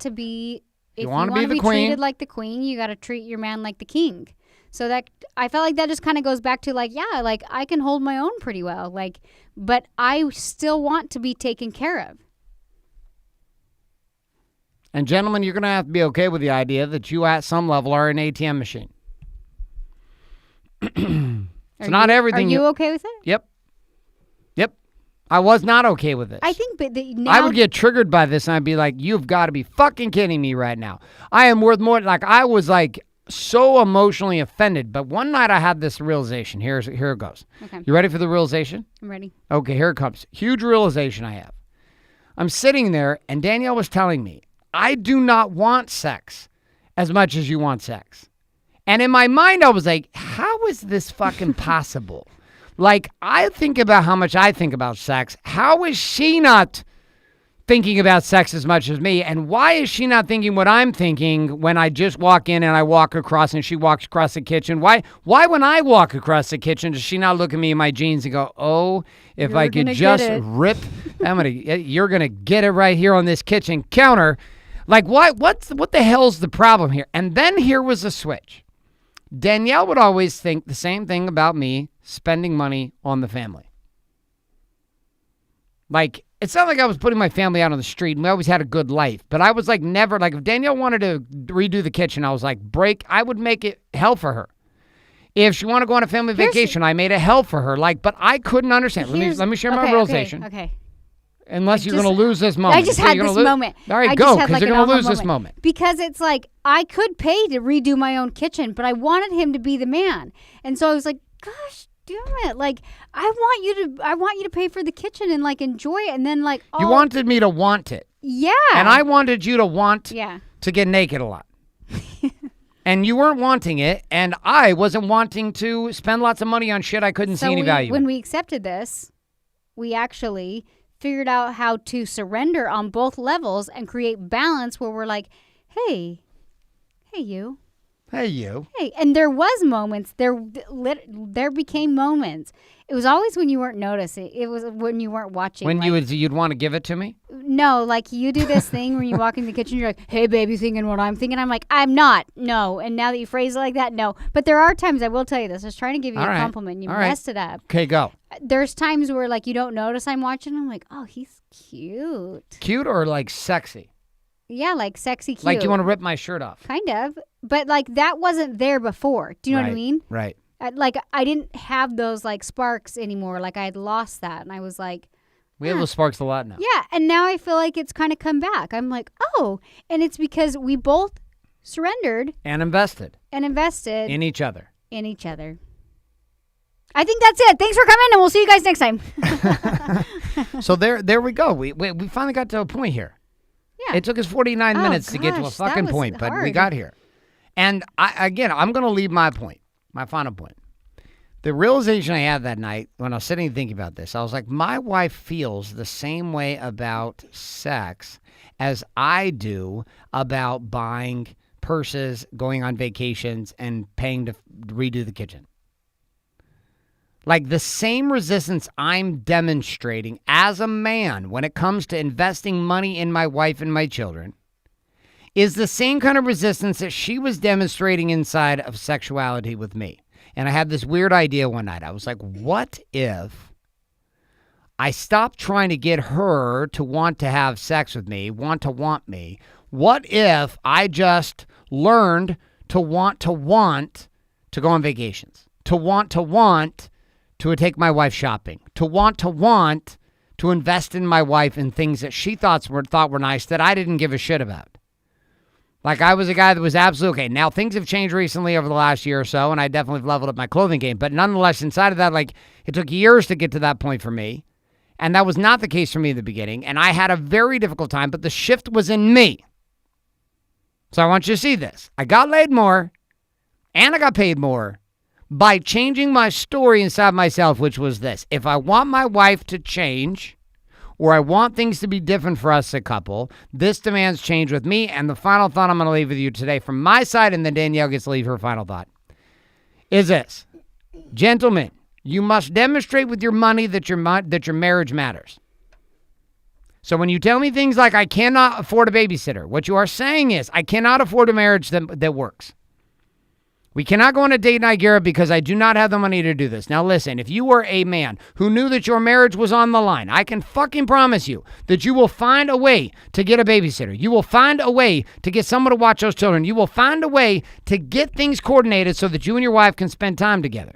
to be, the queen, treated like the queen, you got to treat your man like the king. So that, I felt like that just kind of goes back to like, yeah, like, I can hold my own pretty well, like, but I still want to be taken care of. And gentlemen, you're going to have to be okay with the idea that you at some level are an ATM machine. Not everything. Are you okay with it? Yep. I was not okay with this. I think, but I would get triggered by this, and I'd be like, you've got to be fucking kidding me right now. I am worth more. Like, I was like so emotionally offended. But one night I had this realization. Here it goes. Okay. You ready for the realization? I'm ready. Okay, here it comes. Huge realization I have. I'm sitting there, and Danielle was telling me, I do not want sex as much as you want sex. And in my mind, I was like, how is this fucking possible? Like, I think about how much I think about sex. How is she not thinking about sex as much as me? And why is she not thinking what I'm thinking when I just walk in and I walk across and she walks across the kitchen? Why when I walk across the kitchen does she not look at me in my jeans and go, oh, if I could just rip, you're going to get it right here on this kitchen counter. Like, what the hell's the problem here? And then here was a switch. Danielle would always think the same thing about me spending money on the family. Like, it's not like I was putting my family out on the street, and we always had a good life. But I was like, never, like, if Danielle wanted to redo the kitchen, I was like, I would make it hell for her. If she wanted to go on a family vacation, I made it hell for her. Like, but I couldn't understand. Let me share my realization. Okay. Unless you're going to lose this moment. I just had this moment. All right, go, because you're going to lose this moment. Because it's like, I could pay to redo my own kitchen, but I wanted him to be the man. And so I was like, gosh, damn it. Like, I want you to pay for the kitchen and, like, enjoy it. And then, like, you wanted me to want it. Yeah. And I wanted you to want to get naked a lot. And you weren't wanting it, and I wasn't wanting to spend lots of money on shit I couldn't see any value in. When we accepted this, we actually figured out how to surrender on both levels and create balance where we're like, hey you. Hey, and there was moments, there became moments. It was always when you weren't noticing. It was when you weren't watching. When you'd want to give it to me? No, like, you do this thing when you walk in the kitchen, you're like, hey, babe, you thinking what I'm thinking? I'm like, I'm not. No. And now that you phrase it like that, no. But there are times, I will tell you this. I was trying to give you a compliment. You messed it up. Okay, go. There's times where, like, you don't notice I'm watching. I'm like, oh, he's cute. Cute or, like, sexy? Yeah, like, sexy cute. Like, you want to rip my shirt off? Kind of. but like that wasn't there before. Do you know what I mean? Right. Like I didn't have those like sparks anymore. Like I had lost that, and I was like, we have those sparks a lot now. Yeah, and now I feel like it's kind of come back. I'm like, oh, and it's because we both surrendered and invested in each other. I think that's it. Thanks for coming, and we'll see you guys next time. So there we go. We finally got to a point here. Yeah. It took us 49 minutes to get to a fucking point, but we got here. And I'm going to leave my final point. The realization I had that night when I was sitting and thinking about this, I was like, my wife feels the same way about sex as I do about buying purses, going on vacations, and paying to redo the kitchen. Like the same resistance I'm demonstrating as a man when it comes to investing money in my wife and my children is the same kind of resistance that she was demonstrating inside of sexuality with me. And I had this weird idea one night. I was like, what if I stopped trying to get her to want to have sex with me, want me? What if I just learned to want to go on vacations, to want to take my wife shopping, to want to invest in my wife in things that she thought were nice that I didn't give a shit about? Like, I was a guy that was absolutely okay. Now, things have changed recently over the last year or so, and I definitely leveled up my clothing game. But nonetheless, inside of that, like, it took years to get to that point for me. And that was not the case for me in the beginning. And I had a very difficult time, but the shift was in me. So I want you to see this. I got laid more, and I got paid more by changing my story inside myself, which was this. If I want my wife to change, or I want things to be different for us as a couple, this demands change with me. And the final thought I'm going to leave with you today from my side, and then Danielle gets to leave her final thought, is this. Gentlemen, you must demonstrate with your money that your marriage matters. So when you tell me things like, I cannot afford a babysitter, what you are saying is, I cannot afford a marriage that works. We cannot go on a date night, Garrett, because I do not have the money to do this. Now listen, if you were a man who knew that your marriage was on the line, I can fucking promise you that you will find a way to get a babysitter. You will find a way to get someone to watch those children. You will find a way to get things coordinated so that you and your wife can spend time together.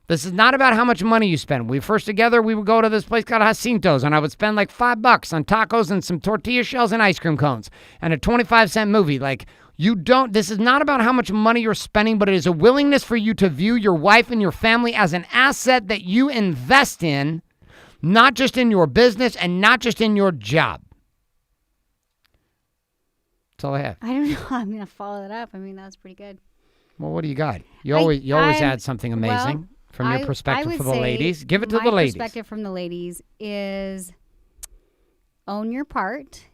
This is not about how much money you spend. When we were first together, we would go to this place called Jacinto's, and I would spend like $5 on tacos and some tortilla shells and ice cream cones and a 25-cent movie. Like, this is not about how much money you're spending, but it is a willingness for you to view your wife and your family as an asset that you invest in, not just in your business and not just in your job. That's all I have. I don't know. I'm going to follow that up. I mean, that was pretty good. Well, what do you got? You always add something amazing from your perspective for the ladies. Give it to the ladies. My perspective from the ladies is own your part.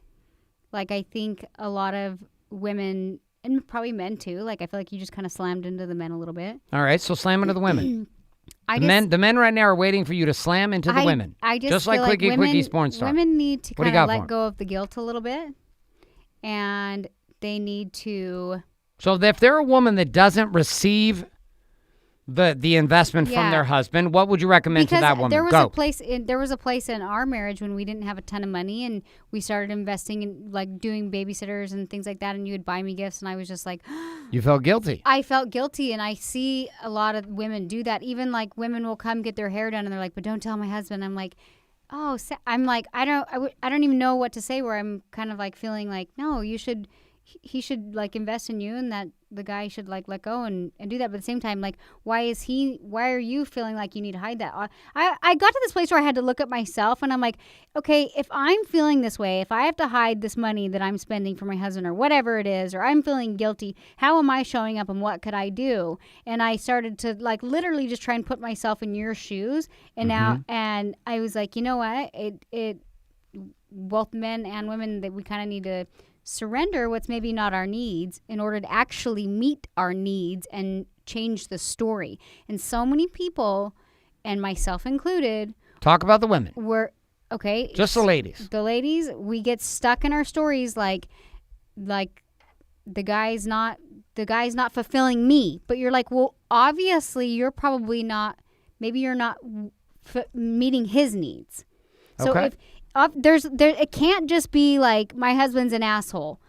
Like, I think a lot of women, and probably men too, like I feel like you just kind of slammed into the men a little bit. All right, so slam into the women. The men right now are waiting for you to slam into the women. I just like Quickie porn star. Women need to kind of let go of the guilt a little bit, and they need to. So if they're a woman that doesn't receive the investment from their husband, what would you recommend to that woman? There was a place in our marriage when we didn't have a ton of money, and we started investing in like doing babysitters and things like that, and you would buy me gifts, and I was just like, you felt guilty. I felt guilty, and I see a lot of women do that. Even like women will come get their hair done, and they're like, but don't tell my husband. I'm like, oh, I'm like, I don't even know what to say, where I'm kind of like feeling like, no, he should like invest in you, and that the guy should like let go and do that. But at the same time, like, why are you feeling like you need to hide that? I got to this place where I had to look at myself, and I'm like, okay, if I'm feeling this way, if I have to hide this money that I'm spending for my husband or whatever it is, or I'm feeling guilty, how am I showing up, and what could I do? And I started to like literally just try and put myself in your shoes. And now, and I was like, you know what? It both men and women, that we kind of need to surrender what's maybe not our needs in order to actually meet our needs and change the story. And so many people, and myself included, talk about the women. Just the ladies. The ladies, we get stuck in our stories like the guy's not fulfilling me. But you're like, well, obviously you're probably not. Maybe you're not meeting his needs. So okay. It can't just be like my husband's an asshole.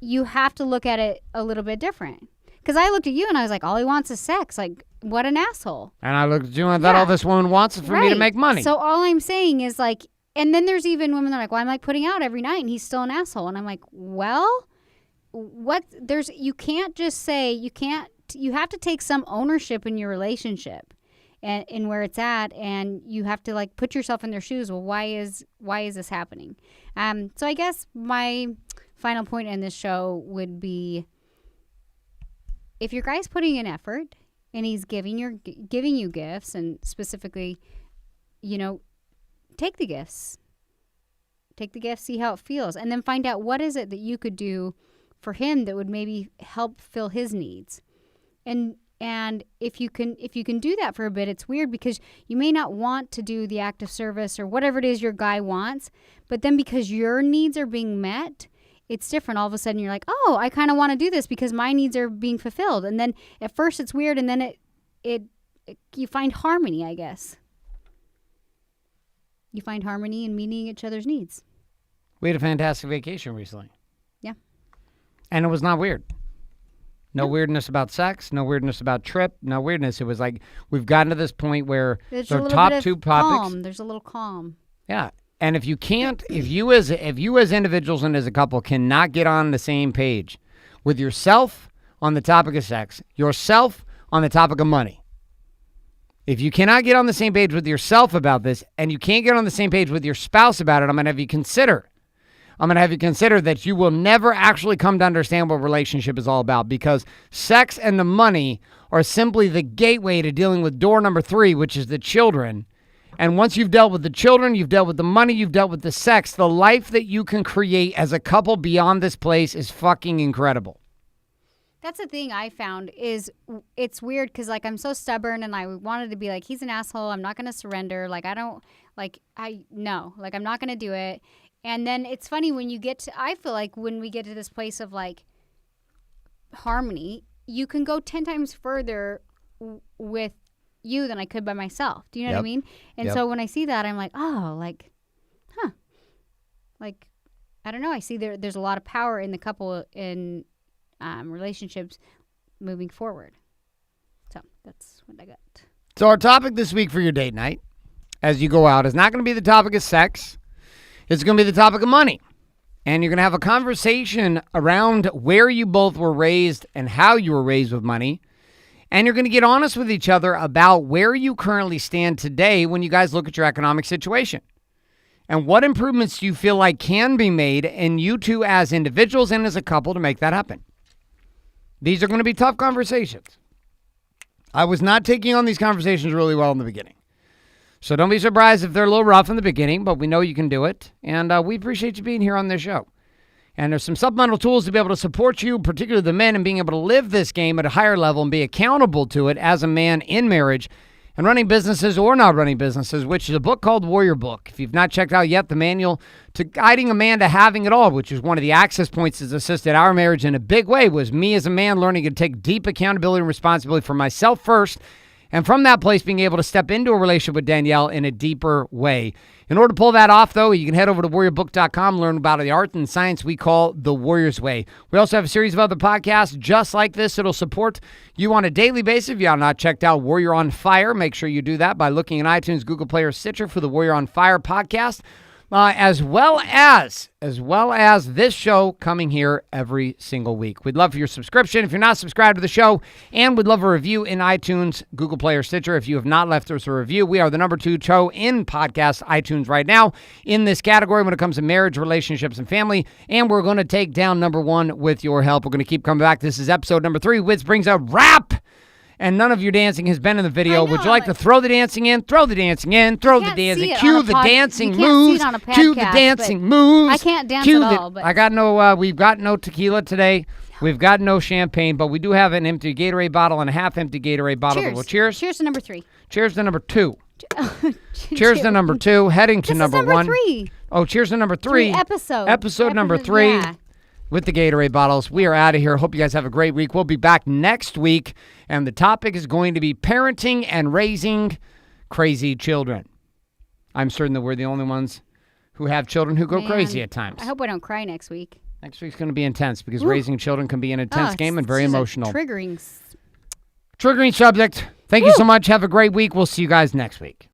you have to look at it a little bit different. Because I looked at you and I was like, all he wants is sex. Like, what an asshole. And I looked at you and I thought all this woman wants is for me to make money. So all I'm saying is like, and then there's even women that are like, well, I'm like putting out every night and he's still an asshole. And I'm like, well, you can't just say, you have to take some ownership in your relationship and in where it's at. And you have to like put yourself in their shoes. Well, why is this happening? So I guess my final point in this show would be, if your guy's putting in effort and he's giving you gifts, and specifically, take the gifts. Take the gifts, see how it feels, and then find out what is it that you could do for him that would maybe help fill his needs. And if you can do that for a bit, it's weird because you may not want to do the act of service or whatever it is your guy wants, but then because your needs are being met, it's different. All of a sudden you're like, oh, I kind of want to do this because my needs are being fulfilled. And then at first it's weird, and then you find harmony, I guess. You find harmony in meeting each other's needs. We had a fantastic vacation recently. Yeah. And it was not weird. No weirdness about sex, no weirdness about trip, no weirdness. It was like we've gotten to this point where the top two topics. There's a little calm. Yeah. And if you can't, if you as individuals and as a couple cannot get on the same page with yourself on the topic of sex, yourself on the topic of money, if you cannot get on the same page with yourself about this, and you can't get on the same page with your spouse about it, I'm going to have you consider that you will never actually come to understand what relationship is all about, because sex and the money are simply the gateway to dealing with door number 3, which is the children. And once you've dealt with the children, you've dealt with the money, you've dealt with the sex, the life that you can create as a couple beyond this place is fucking incredible. That's the thing I found is it's weird because, like, I'm so stubborn and I wanted to be like, he's an asshole. I'm not going to surrender. Like, I'm not going to do it. And then it's funny I feel like when we get to this place of like harmony, you can go 10 times further with you than I could by myself. Do you know what I mean? And so when I see that, I'm like, oh, like, huh. Like, I don't know. I see there's a lot of power in the couple in relationships moving forward. So that's what I got. So our topic this week for your date night, as you go out, is not going to be the topic of sex. It's going to be the topic of money. And you're going to have a conversation around where you both were raised and how you were raised with money. And you're going to get honest with each other about where you currently stand today when you guys look at your economic situation. And what improvements do you feel like can be made in you two as individuals and as a couple to make that happen? These are going to be tough conversations. I was not taking on these conversations really well in the beginning. So don't be surprised if they're a little rough in the beginning, but we know you can do it. And we appreciate you being here on this show. And there's some supplemental tools to be able to support you, particularly the men, and being able to live this game at a higher level and be accountable to it as a man in marriage and running businesses or not running businesses, which is a book called Warrior Book. If you've not checked out yet, the manual to guiding a man to having it all, which is one of the access points that's assisted our marriage in a big way, was me as a man learning to take deep accountability and responsibility for myself first. And from that place, being able to step into a relationship with Danielle in a deeper way. In order to pull that off, though, you can head over to warriorbook.com, learn about the art and science we call the Warrior's Way. We also have a series of other podcasts just like this. It'll support you on a daily basis. If you have not checked out Warrior on Fire, make sure you do that by looking in iTunes, Google Play, or Stitcher for the Warrior on Fire podcast. As well as this show coming here every single week. We'd love for your subscription if you're not subscribed to the show, and we'd love a review in iTunes, Google Play, or Stitcher. If you have not left us a review, we are the number 2 show in podcast iTunes right now in this category when it comes to marriage, relationships, and family, and we're going to take down number 1 with your help. We're going to keep coming back. This is episode number 3, which brings a wrap. And none of your dancing has been in the video. Would you like to throw the dancing in? Throw the dancing in. Throw the dancing. Cue the dancing moves. Cue the dancing moves. I can't dance at all. But I got no. We've got no tequila today. We've got no champagne, but we do have an empty Gatorade bottle and a half-empty Gatorade bottle. Cheers. Well, cheers. Cheers to number 3. Cheers to number 2. Cheers to number 2. Heading to number 1. 3. Oh, cheers to number 3. Episode number 3. Yeah. With the Gatorade bottles. We are out of here. Hope you guys have a great week. We'll be back next week, and the topic is going to be parenting and raising crazy children. I'm certain that we're the only ones who have children who go crazy at times. I hope I don't cry next week. Next week's going to be intense because raising children can be an intense game and very emotional. Triggering subject. Thank you so much. Have a great week. We'll see you guys next week.